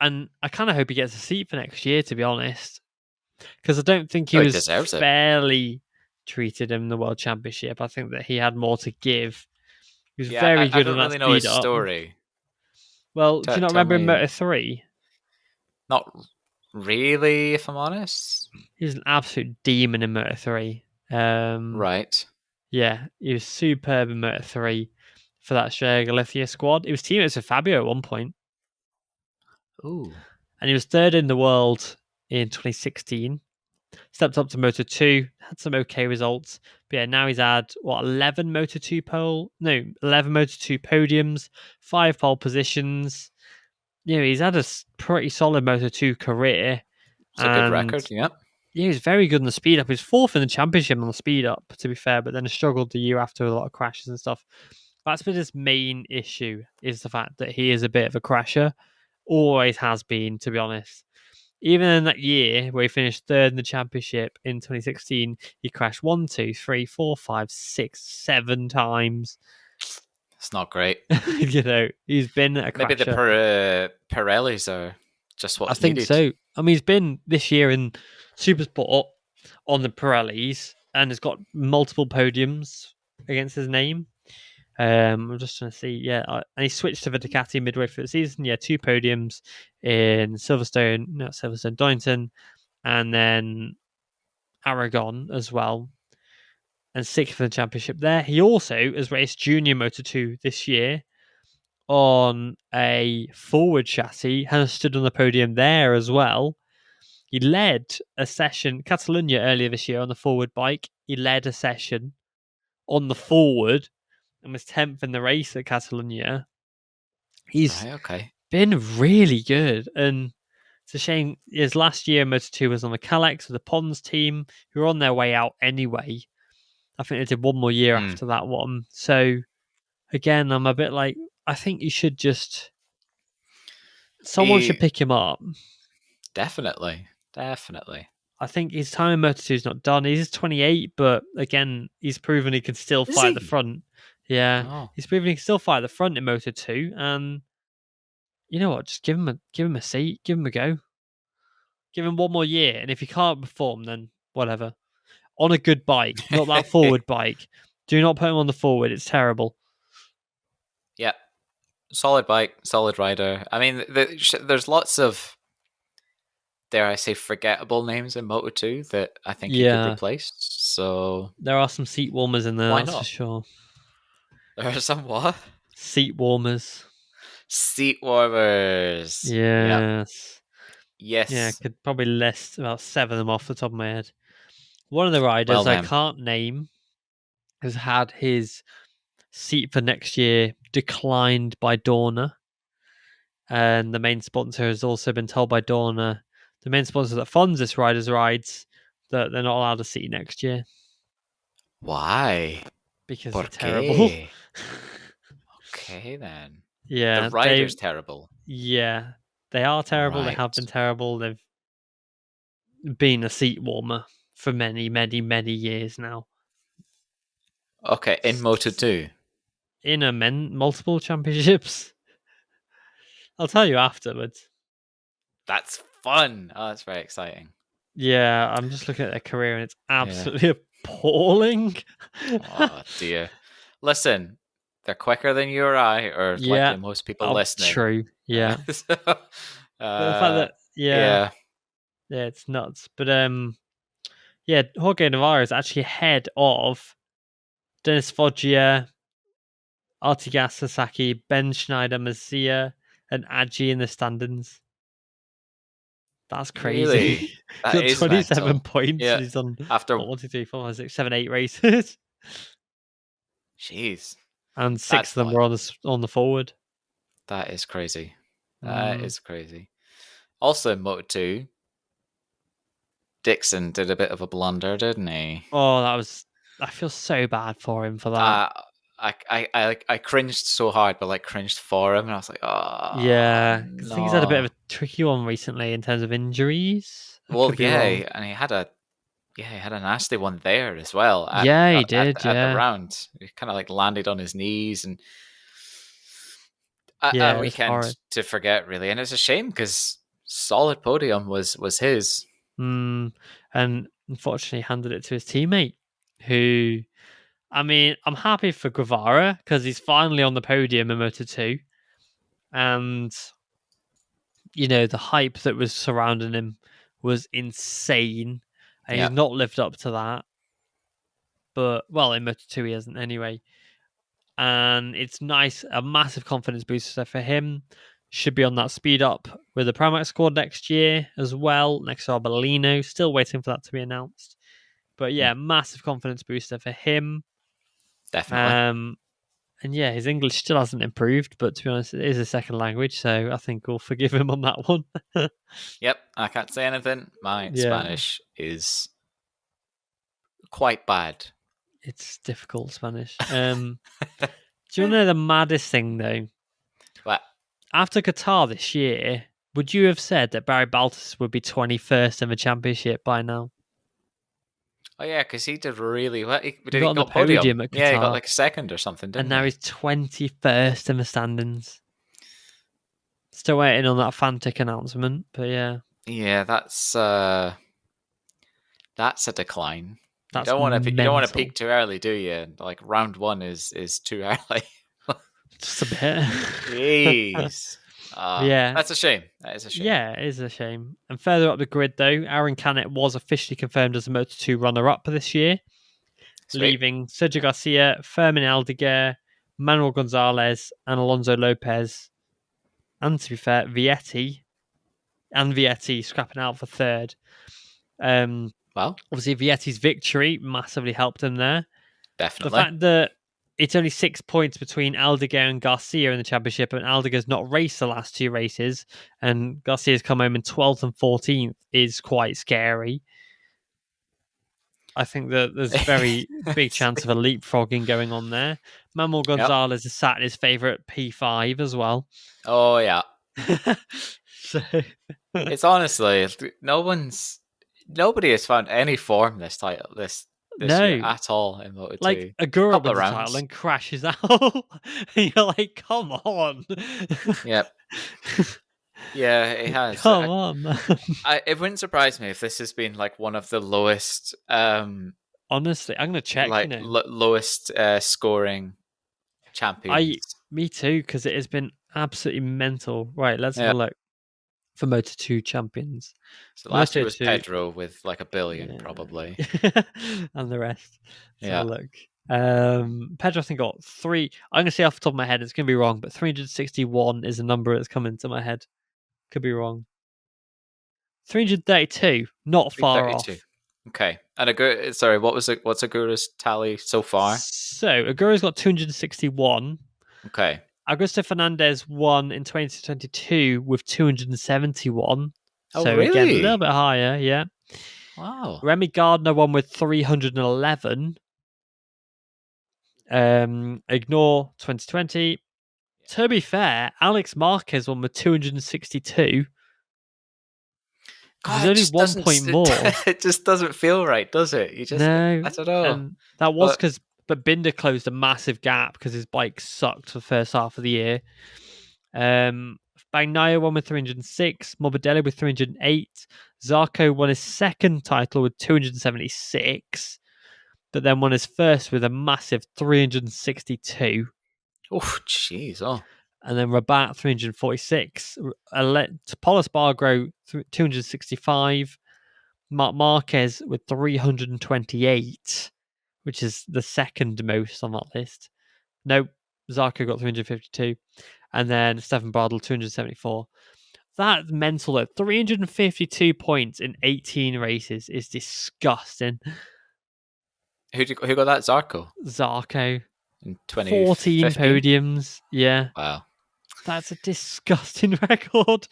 And I kind of hope he gets a seat for next year, to be honest, because I don't think he Oh, he was deserves it. fairly treated in the World Championship. I think that he had more to give. He was Yeah, very I good on don't that really know speed his up. story. Well, do you not Tell remember in me, Moto 3? not really, if I'm honest. He was an absolute demon in Moto 3. Right. Yeah, he was superb in Moto 3 for that Australia Galicia squad. He was teammates with Fabio at one point, Ooh. and he was third in the world in 2016. Stepped up to Moto 2, had some okay results. But yeah, now he's had, 11 Moto 2 11 Moto 2 podiums, 5 pole positions. You know, he's had a pretty solid Moto 2 career. It's a good And record, yeah. yeah, he's very good in the speed up. He's fourth in the championship on the speed up, to be fair, but then struggled the year after a lot of crashes and stuff. That's been his main issue, is the fact that he is a bit of a crasher. Always has been, to be honest. Even in that year where he finished third in the championship in 2016, he crashed 1, 2, 3, 4, 5, 6, 7 times. It's not great. He's been a Maybe the crasher. Pirellis are just I what's think needed. so. I mean, he's been this year in Supersport on the Pirellis and has got multiple podiums against his name. I'm just trying to see. Yeah, and he switched to the Ducati midway through the season. Yeah, 2 podiums in Donington, and then Aragon as well, and 6th for the championship there. He also has raced Junior Moto2 this year on a forward chassis, has stood on the podium there as well. He led a session, Catalunya, earlier this year on the forward bike. He led a session on the forward and was 10th in the race at Catalunya. He's Right, okay. been really good, and it's a shame his last year Moto2 was on the Calex with the Pons team, who were on their way out anyway. I think they did one more year Mm. after that one. So again, I'm a bit like, I think you should someone should He pick him up. definitely. Definitely. I think his time in Moto2 is not done. He's 28, but again, he's proven he can still Is fight at the he? front. Yeah, Oh. he's proven he can still fight at the front in Moto2, and you know what? Just give him a seat, give him a go, give him one more year, and if he can't perform, then whatever. On a good bike, not that forward bike. Do not put him on the forward. It's terrible. Yeah. Solid bike, solid rider. I mean, there's lots of, dare I say, forgettable names in Moto 2 that I think he could Yeah, replace. So there are some seat warmers in there, why that's for not? sure. There are some what? Seat warmers. Seat warmers. Yep. Yes. Yeah, I Yes. could probably list about 7 of them off the top of my head. One of the Well riders I then. can't name has had his seat for next year declined by Dorna. And the main sponsor has also been told by Dorna, the main sponsor that funds this rider's rides, that they're not allowed a seat next year Why? because they're ¿Por terrible. qué? Okay then. The Yeah, rider's terrible. they are terrible. They Right. have been terrible. They've been a seat warmer for many, many, many years now. Okay, in Moto2. in a multiple championships. I'll tell you afterwards. That's fun. Oh, that's very exciting. Yeah, I'm just looking at their career and it's Yeah. absolutely appalling. Oh dear. Listen, they're quicker than you or I, or Yeah. likely most people listening. True. Yeah. So, But the fact that yeah. yeah, it's nuts. But yeah, Jorge Navarro is actually ahead of Dennis Foggia, Artigas Sasaki, Ben Schneider, Mazia, and Aji in the standings. That's crazy. Really? He's That got is 27 mental. points Yeah. and he's on After 1, 2, 3, 4, 5, 6, 7, 8 races. jeez. And 6 That's of them like were on the forward. that is crazy. That is crazy. Also in Moto2, Dixon did a bit of a blunder, didn't he? Oh, I feel so bad for him for that. I cringed so hard, but like cringed for him, and I was like, oh Yeah, because I think he's had a bit of no. a tricky one recently in terms of injuries. I Well, could be wrong. yeah, and he had a nasty one there as well Yeah, he did. at the Yeah, round. He kind of like landed on his knees, and a yeah, it was weekend horrid. to forget really. And it's a shame because solid podium was his. And unfortunately handed it to his teammate, who, I mean, I'm happy for Guevara because he's finally on the podium in Moto2. And, the hype that was surrounding him was insane. And he's Yeah, not lived up to that. But, well, in Moto2 he hasn't anyway. And it's nice, a massive confidence booster for him. Should be on that speed up with the Primax squad next year as well, next to Arbolino. Still waiting for that to be announced. But yeah, massive confidence booster for him. definitely. And yeah, his English still hasn't improved, but to be honest, it is a second language, so I think we'll forgive him on that one. Yep, I can't say anything. My Yeah, Spanish is quite bad. it's difficult Spanish. Do you want to know the maddest thing though? But After Qatar this year, would you have said that Barry Baltus would be 21st in the championship by now? oh yeah, because he did really well. He Did got he on the got podium? podium at Yeah, he got Qatar, like a second or something, and didn't now he? he's 21st in the standings. Still waiting on that Fantic announcement, but yeah. Yeah, that's a decline. That's You don't want to mental. peak too early, do you? Like round one is too early. Just a bit. Jeez. Yeah. That's a shame. That is a shame. Yeah, it is a shame. And further up the grid, though, Aaron Canet was officially confirmed as the Moto2 runner-up this year, Sweet. leaving Sergio Garcia, Fermin Aldeguer, Manuel Gonzalez, and Alonso Lopez. And to be fair, Vietti scrapping out for third. Well, Obviously, Vietti's victory massively helped him there. definitely. The fact that it's only 6 points between Aldeguer and Garcia in the championship, and Aldeguer's not raced the last 2 races, and Garcia's come home in 12th and 14th is quite scary. I think that there's a very big chance of a leapfrogging going on there. Manuel Gonzalez is sat in his favourite P5 as well. Oh yeah. So It's honestly nobody has found any form this year at all in Moto2. Like Agura Couple of wins the title rounds. and crashes out. And you're like, come on. Yep. Yeah, it has. Come on, man. It wouldn't surprise me if this has been like one of the lowest Honestly, I'm gonna check. like lowest scoring champions. Me too, because it has been absolutely mental. Right, let's have a look for Moto2 champions. So last year was Moto2 Pedro with like 1 billion probably. and the rest. Let's have a look. Pedro, I think, got 3. I'm gonna say off the top of my head, it's gonna be wrong, but 361 is a number that's come into my head. Could be wrong. 332, not far off. Okay. And what's Agura's tally so far? So Agura's got 261. Okay. Augusto Fernandez won in 2022 with 271. Oh, so really? Again, a little bit higher, yeah. Wow. Remy Gardner won with 311. Ignore 2020. To be fair, Alex Marquez won with 262. God, There's only 1 point more. It just doesn't feel right, does it? You just No, I don't know. and that was because but Binder closed a massive gap because his bike sucked for the first half of the year. Bagnaia won with 306, Morbidelli with 308. Zarco won his second title with 276, but then won his first with a massive 362. Oh, jeez. Oh, And then Rabat 346. Paul Espargaro 265. Marc Marquez with 328, which is the second most on that list. No, Zarco got 352. And then Stefan Bradl 274. That's mental though. 352 points in 18 races is disgusting. who got that? Zarco Zarco. in 14 2015. podiums. Yeah. Wow, That's a disgusting record.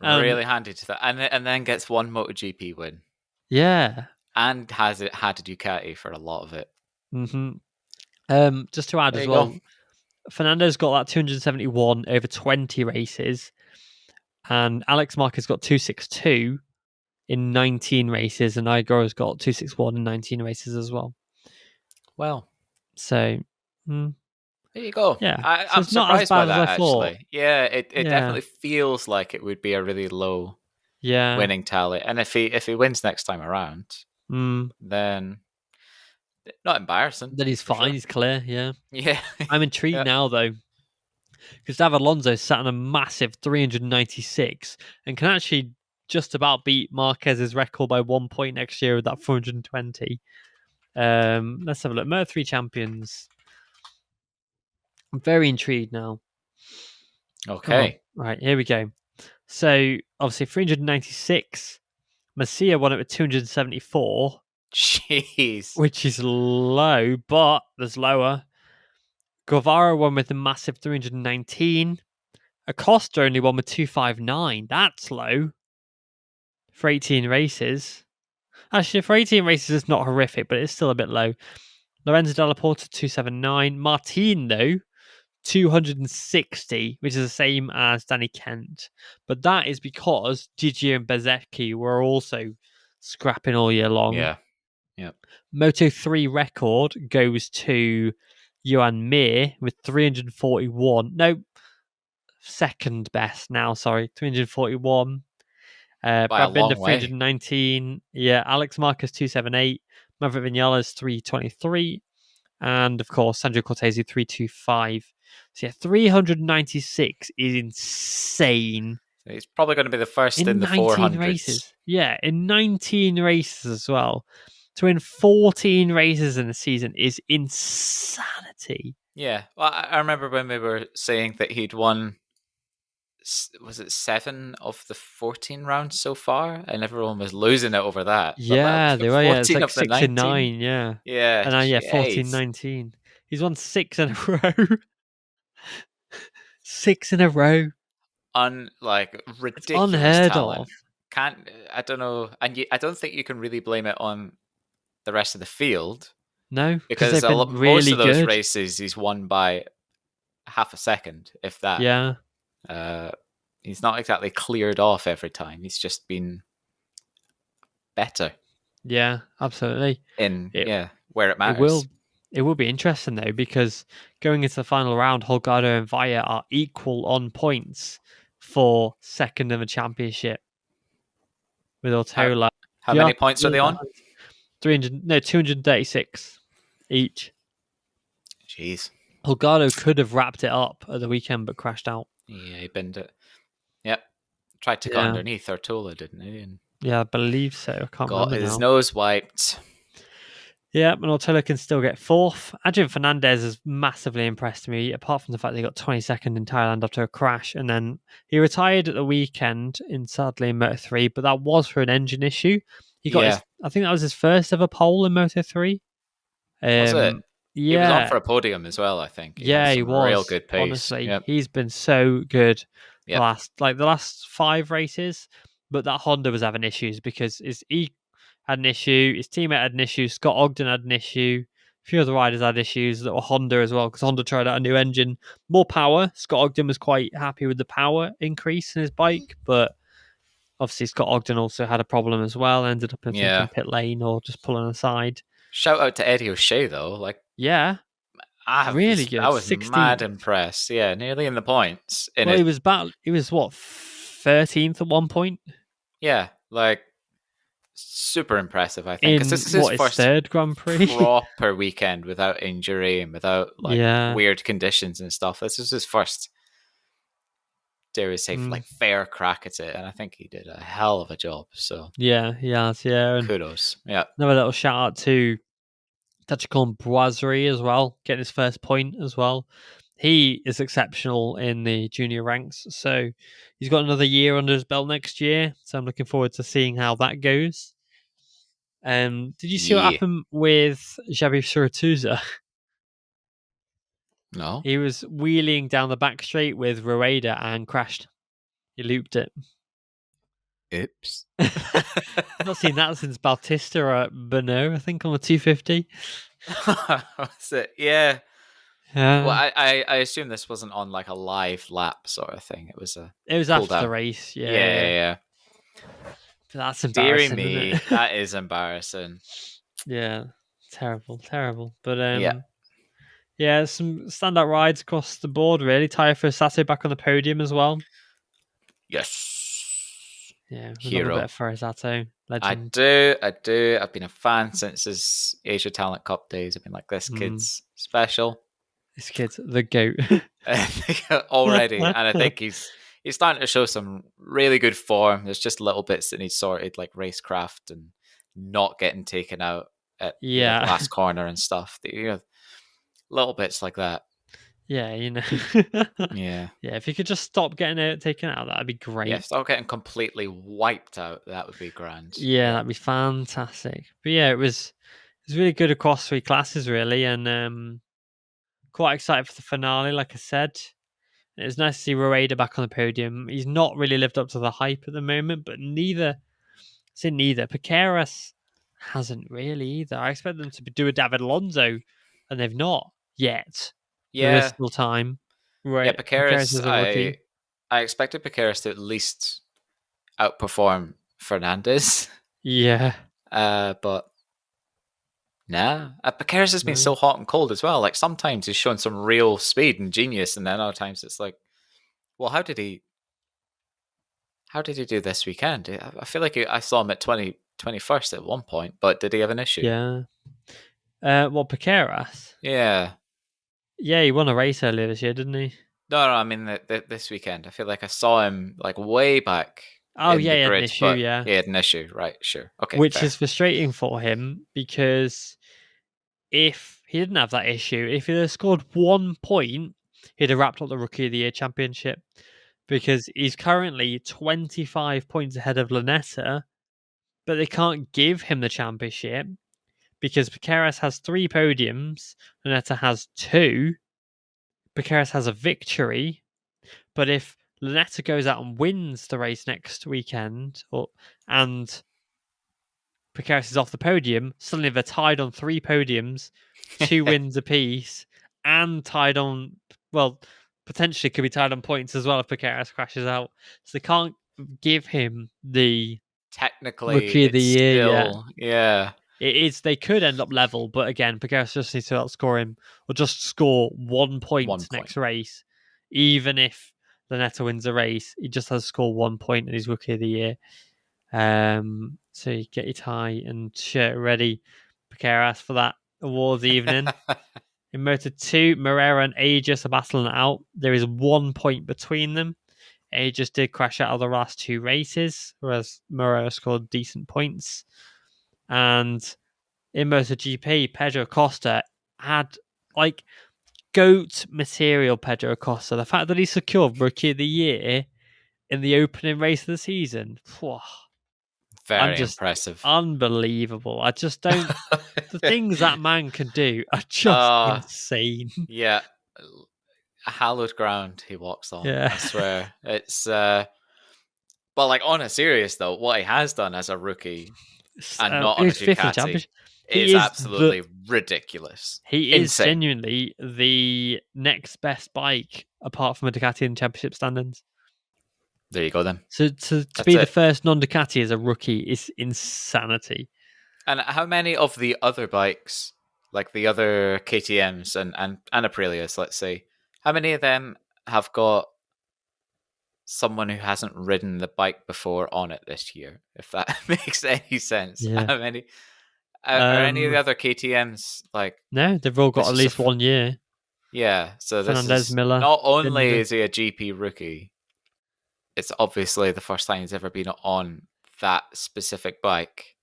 really handy to that, and then gets one MotoGP win. Yeah. And had a Ducati for a lot of it. Just to add as well, Fernando's got that 271 over 20 races, and Alex Marquez got 262 in 19 races, and Igor's got 261 in 19 races as well. Well, so there you go. Yeah, I'm surprised by that, actually. Yeah, it definitely feels like it would be a really low winning tally. And if he wins next time around, then not embarrassing. Then he's fine. Sure. He's clear. Yeah. Yeah. I'm intrigued now, though, because David Alonso sat on a massive 396 and can actually just about beat Marquez's record by 1 point next year with that 420. Let's have a look. Moto3 champions. I'm very intrigued now. Okay. Right, here we go. So, obviously, 396. Masia won it with 274. Jeez. Which is low, but there's lower. Guevara won with a massive 319. Acosta only won with 259. That's low. For 18 races. Actually, for 18 races, it's not horrific, but it's still a bit low. Lorenzo Della Porta, 279. Martin, though, 260, which is the same as Danny Kent. But that is because Gigi and Bezzecchi were also scrapping all year long. Yeah. Yep. Moto3 record goes to Johan Mir with 341. No, second best now, sorry. 341. Brad Binder, 319. Yeah, Alex Marquez, 278. Maverick Vinales, 323. And, of course, Sandro Cortese, 325. So, yeah, 396 is insane. He's probably going to be the first in the 400s. Races. Yeah, in 19 races as well. To win 14 races in a season is insanity. Yeah, well, I remember when we were saying that he'd won, was it 7 of the 14 rounds so far? And everyone was losing it over that. Yeah, they were. Yeah, it's like 6 and 9. Yeah. Yeah. And now, 14-19. He's won 6 in a row. 6 in a row. Ridiculous it's unheard talent. Of. I don't know, and I don't think you can really blame it on the rest of the field. No, because most of those races he's won by half a second, if that. Yeah. He's not exactly cleared off every time. He's just been better. Yeah, absolutely. Where it matters. It will be interesting though, because going into the final round, Holgado and Vaya are equal on points for second in the championship. With Ortola. How many points are they on? 236 each. Jeez. Holgado could have wrapped it up at the weekend, but crashed out. Yeah, he binned it. Yep. Tried to go underneath Ortola, didn't he? And yeah, I believe so. I can't remember. Got his nose wiped. Yeah, and Ortola can still get fourth. Adrian Fernandez has massively impressed me, apart from the fact that he got 22nd in Thailand after a crash. And then he retired at the weekend, sadly in Moto3, but that was for an engine issue. He got I think that was his first ever pole in Moto3. Was it? Yeah. He was on for a podium as well, I think. He was. Real good pace. Honestly, he's been so good the last 5 races. But that Honda was having issues because he had an issue, his teammate had an issue, Scott Ogden had an issue, a few other riders had issues that were Honda as well, because Honda tried out a new engine, more power. Scott Ogden was quite happy with the power increase in his bike, but obviously Scott Ogden also had a problem as well, ended up in pit lane or just pulling aside. Shout out to Eddie O'Shea though. Like Yeah, I really was, I good. was mad 16th. impressed. Yeah, nearly in the points in Well, it. he was what, 13th at one point Yeah, like super impressive. I think because in this is his what, his first third Grand Prix. proper weekend without injury and without like Yeah. weird conditions and stuff. This is his first, dare I say, Mm. like fair crack at it, and I think he did a hell of a job. So Yeah, he has, yeah. And kudos. Yeah. another little shout out to Tachikon Boiserie as well, getting his first point as well. He is exceptional in the junior ranks, so he's got another year under his belt next year. So I'm looking forward to seeing how that goes. Did you see what Yeah. happened with Xabi Suratuza? No. He was wheeling down the back straight with Rueda and crashed. He looped it. Oops. I've not seen that since Bautista at Bernau, I think, on the 250. Was it? Yeah. Yeah. Well, I assume this wasn't on like a live lap sort of thing. It was a It was pulled after the out. race, Yeah, yeah. yeah. But that's Deary embarrassing, isn't me, it? that is embarrassing. Yeah, terrible. But Yeah. yeah, some standout rides across the board. Really, Tayo Sato back on the podium as well. Yes. Yeah, we love a Hero. bit of Furisato, I legend. do. I've been a fan since his Asia Talent Cup days. I've been like, this kid's special. This kid's the goat. Already, and I think he's starting to show some really good form. There's just little bits that need sorted, like racecraft and not getting taken out at the Yeah, last corner and stuff. Little bits like that. yeah, Yeah, yeah. If you could just stop getting it taken out, that'd be great. yeah. Start getting completely wiped out. That would be grand. Yeah, that'd be fantastic. But yeah, it was really good across three classes, really, and quite excited for the finale. Like I said, it was nice to see Rueda back on the podium. He's not really lived up to the hype at the moment, but neither Piqueras hasn't really either. I expect them to do a David Alonso, and they've not yet. There is Yeah, still time. yeah. Right, Piqueras Piqueras, is a rookie. I expected Piqueras to at least outperform Fernandez. Yeah, But nah, Piqueras has been no. so hot and cold as well. Like sometimes he's shown some real speed and genius, and then other times it's like, well, how did he do this weekend? I feel like I saw him at 21st at one point, but did he have an issue? Yeah. Well, Piqueras. Yeah. Yeah, he won a race earlier this year, didn't he? No, I mean this weekend. I feel like I saw him like way back Oh, in yeah, the he had an grid, issue, but yeah. he had an issue, right? Sure, okay, Which fair. is frustrating for him because if he didn't have that issue, if he'd have scored 1 point, he'd have wrapped up the Rookie of the Year championship because he's currently 25 points ahead of Lanetta, but they can't give him the championship because Piqueras has 3 podiums, Lanetta has 2, Piqueras has a victory, but if Lanetta goes out and wins the race next weekend, and Piqueras is off the podium, suddenly they're tied on 3 podiums, 2 wins apiece, and tied on, well, potentially could be tied on points as well if Piqueras crashes out. So they can't give him the Technically, Rookie of the it's Year yet. still yeah. It is, they could end up level, but again, Piqueras just needs to outscore him or just score 1 point next race. Even if Lanetta wins a race, he just has to score 1 point and he's Rookie of the Year. So you get your tie and shirt ready, Piqueras, for that awards evening. In Moto2, Moreira and Aegis are battling it out. There is 1 point between them. Aegis did crash out of the last 2 races, whereas Moreira scored decent points. And in MotoGP, Pedro Acosta had like GOAT material. Pedro Acosta, the fact that he secured Rookie of the Year in the opening race of the season, Very impressive. Unbelievable. I just don't. The things that man can do are just insane. Yeah. A hallowed ground he walks on. Yeah. I swear. It's but like on a serious though, what he has done as a rookie and not on a Ducati is absolutely ridiculous. He is genuinely the next best bike apart from a Ducati in championship standings. There you go then. So to be the first non-Ducati as a rookie is insanity. And how many of the other bikes, like the other KTM's and Aprilias, let's say, how many of them have got someone who hasn't ridden the bike before on it this year? If that makes any sense. Yeah. How many are any of the Um, other KTM's like no, they've all got this at is a least 1 year. yeah? So this Fernandez, is Miller, not only Binder. is he a GP rookie, it's obviously the first time he's ever been on that specific bike,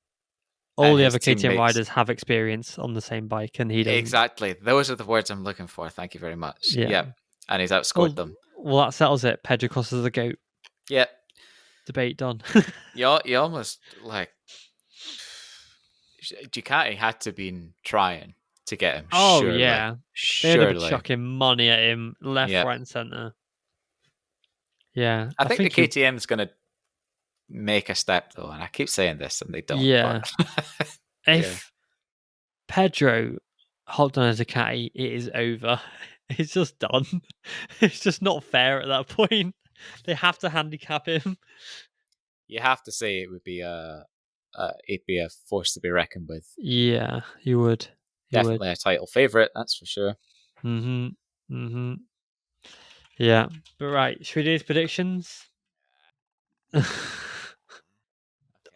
All and the his other KTM teammates. riders have experience on the same bike, and he doesn't. Exactly. Those are the words I'm looking for. Thank you very much. Yeah. Yep. And he's outscored Well, them. well, that settles it. Pedro Costa's the GOAT. Yep. Debate done. You almost like Ducati had to been trying to get him. Oh Surely. yeah, they'd have been Surely. chucking money at him left, Yep. right, and center. Yeah, I I think the think you. KTM is going to make a step though, and I keep saying this and they don't. Yeah, But if Pedro hopped on a Ducati, it is over. It's just done. It's just not fair at that point. They have to handicap him. you have to say it would be it'd be a force to be reckoned with. Yeah, you would. Definitely a title favorite, that's for sure. Mm-hmm. Yeah. But right, should we do his predictions?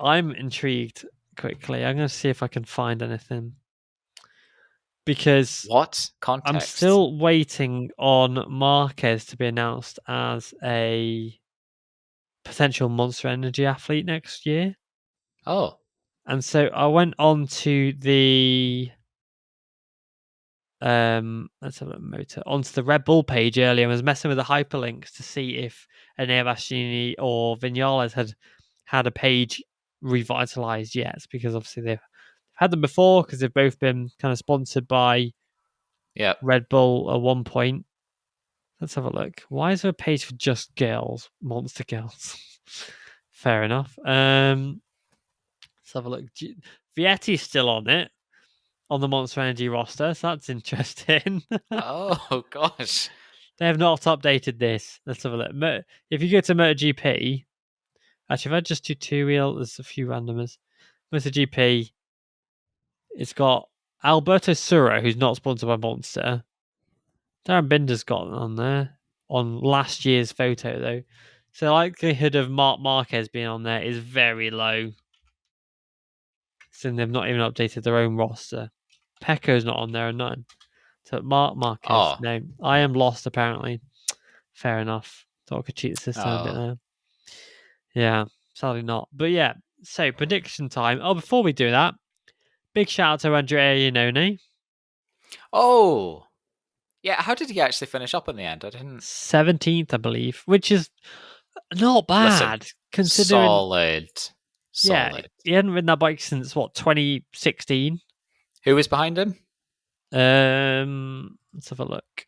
I'm intrigued quickly. I'm going to see if I can find anything. Because What I'm context? still waiting on Marquez to be announced as a potential Monster Energy athlete next year. Oh. And so I went on to the let's have a motor onto the Red Bull page earlier and was messing with the hyperlinks to see if Enea Bastianini or Vinales had a page revitalized yet, because obviously they've had them before because they've both been kind of sponsored by Red Bull at one point. Let's have a look. Why is there a page for just girls, monster girls? Fair enough. Let's have a look. Vietti's still on it, on the Monster Energy roster, so that's interesting. Oh gosh. They have not updated this. Let's have a look. If you go to MotoGP, actually, if I just do two wheel, there's a few randomers. MotoGP, it's got Alberto Sura, who's not sponsored by Monster. Darren Binder's got on there on last year's photo, though. So the likelihood of Marc Marquez being on there is very low. Since they've not even updated their own roster. Pecco's not on there, and none. So Marc Marquez, no. I am lost, apparently. Fair enough. Thought I could cheat the system a bit there. Yeah, sadly not. But yeah, so prediction time. Oh, before we do that, big shout out to Andrea Iannone. Oh, yeah. How did he actually finish up in the end? I didn't. 17th, I believe, which is not bad. Listen, considering. Solid. Yeah, he hadn't ridden that bike since, 2016? Who was behind him? Let's have a look.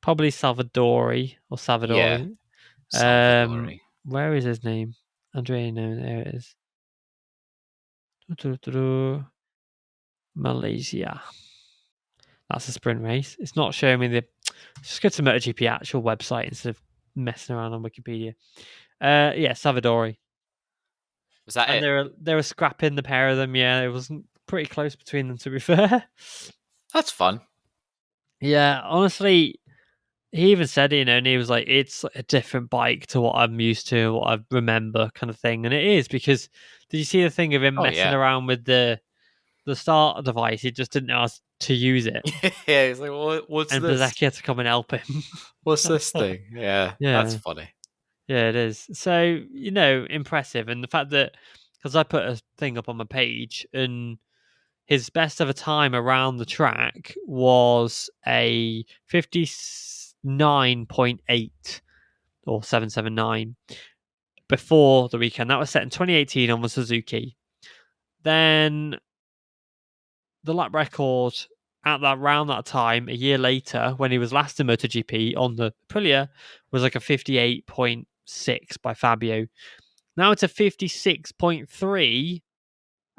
Probably Salvadori or Salvadori. Yeah, Salvadori. Where is his name? Andrea, no, there it is. Malaysia. That's a sprint race. It's not showing me the. Just go to MotoGP actual website instead of messing around on Wikipedia. Yeah, Salvadori. Was that it? They were scrapping the pair of them. Yeah, it wasn't pretty close between them, to be fair. That's fun. Yeah, honestly, he even said it, and he was like, it's a different bike to what I'm used to, what I remember, kind of thing. And it is, because did you see the thing of him messing around with the start device? He just didn't know how to use it. Yeah, he's like, what's and this? And Bezzecchi had to come and help him. What's this thing? Yeah, that's funny. Yeah, it is. So, impressive. And the fact that, because I put a thing up on my page, and his best ever time around the track was a 59.8 or 779 before the weekend. That was set in 2018 on the Suzuki. Then the lap record at around that time, a year later, when he was last in MotoGP on the Aprilia, was like a 58.6 by Fabio. Now it's a 56.3,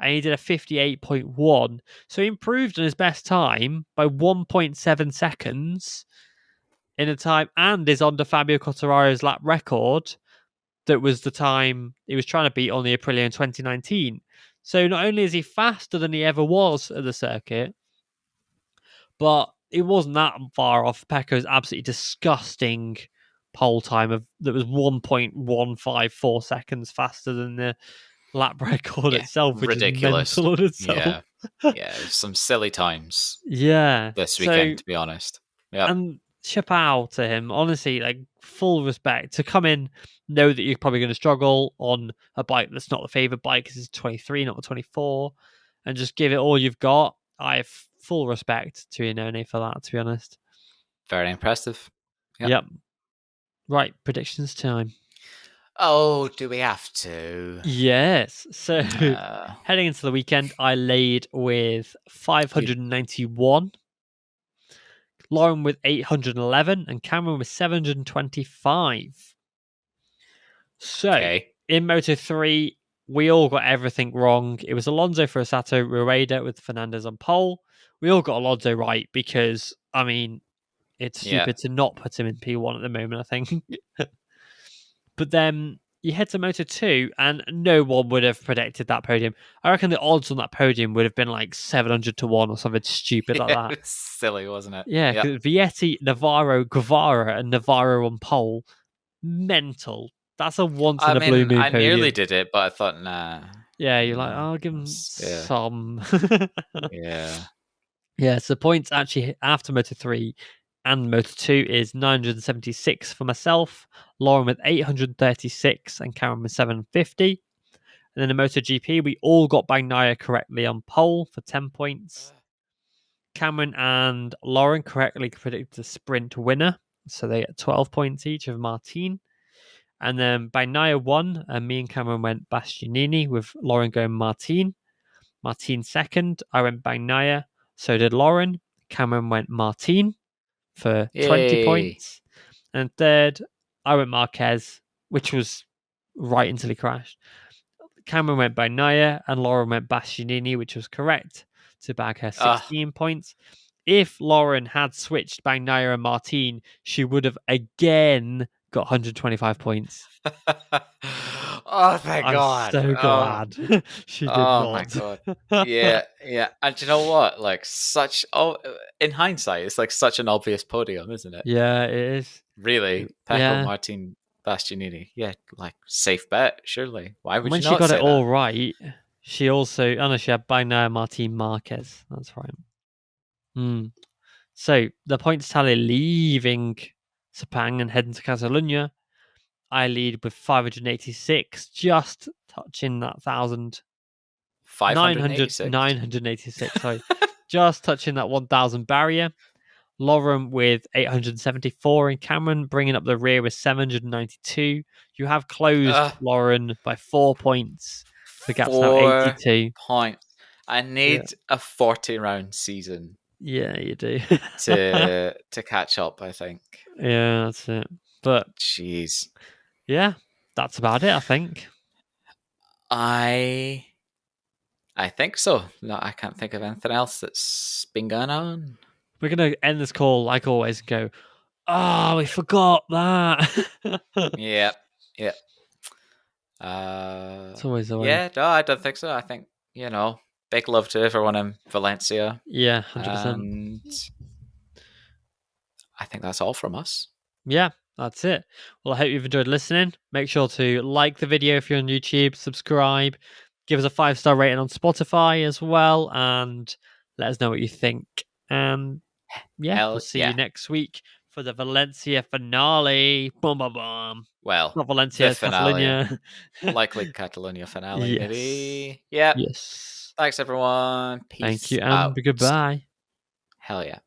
and he did a 58.1. So he improved on his best time by 1.7 seconds in a time, and is under Fabio Quartararo's lap record. That was the time he was trying to beat on the Aprilia in 2019. So not only is he faster than he ever was at the circuit, but it wasn't that far off Pecco's absolutely disgusting pole time that was 1.154 seconds faster than the lap record Yeah, itself, which is ridiculous. mental in itself. Yeah, some silly times Yeah. this So, weekend, to be honest. Yeah, and chapeau to him, honestly, like full respect to come in, know that you're probably going to struggle on a bike that's not the favorite bike because it's 23, not the 24, and just give it all you've got. I have full respect to Iannone for that, to be honest. very impressive. Yep. Right, predictions time. Oh, do we have to? Yes. So Uh, heading into the weekend, I laid with 591, Lauren with 811, and Cameron with 725. So okay. in Moto 3, we all got everything wrong. It was Alonso for Sato Rueda with Fernandez on pole. We all got Alonso right because, I mean, it's Yeah. stupid to not put him in P1 at the moment, I think. But then you head to Moto 2, and no one would have predicted that podium. I reckon the odds on that podium would have been like 700 to 1 or something stupid like It that. was silly, wasn't it? Yeah, Yep. because Vietti, Navarro, Guevara, and Navarro on pole. Mental. That's a once I in a blue mean, moon I nearly podium. did it, but I thought, nah. Yeah, you're like, No. I'll give him Yeah. some. Yeah. Yeah, so points actually after Moto 3 and Moto 2 is 976 for myself, Lauren with 836, and Karen with 750. And then in MotoGP, we all got Bagnaia correctly on pole for 10 points. Cameron and Lauren correctly predicted the sprint winner, so they get 12 points each of Martin. And then Bagnaia won, and me and Cameron went Bastianini with Lauren going Martin. Martin second, I went Bagnaia, so did Lauren. Cameron went Martin for 20 Yay. points. And third, I went Marquez, which was right until he crashed. Cameron went Bagnaia and Lauren went Bastianini, which was correct, to bag her 16 points. If Lauren had switched Bagnaia and Martin, she would have again got 125 points. Oh, thank I'm God. so glad she did Oh my not. God. Yeah, yeah. And do you know what? Like in hindsight, it's like such an obvious podium, isn't it? Yeah, it is. Really. Pecco, Yeah. Martin, Bastianini. Yeah, like safe bet, surely. Why would When you she not got it say all that? right, she also, I know she had Bagnaia, Martin, Marquez. That's right. So the points tally leaving Sepang and heading to Catalunya, I lead with 586, just touching that 1,000. 586. 986, sorry. Just touching that 1,000 barrier. Lauren with 874 and Cameron bringing up the rear with 792. You have closed Lauren by 4 points. The gap's now 4 82. points. I need a 40 round season. Yeah, you do. to catch up, I think. Yeah, that's it. But jeez, yeah, that's about it, I think. I think so. No, I can't think of anything else that's been going on. We're going to end this call like always and go, oh, we forgot that. Yeah. It's always the way. Yeah, no, I don't think so. I think, big love to everyone in Valencia. Yeah, 100%. And I think that's all from us. Yeah, that's it. Well, I hope you've enjoyed listening. Make sure to like the video if you're on YouTube, subscribe, give us a 5-star rating on Spotify as well, and let us know what you think. And we'll see you next week for the Valencia finale. Boom, boom, boom. Well, not Valencia, it's finale. Catalonia. Likely Catalonia finale, yes. maybe. Yeah. Yes. Thanks, everyone. Peace Thank you, and out. goodbye. Hell yeah.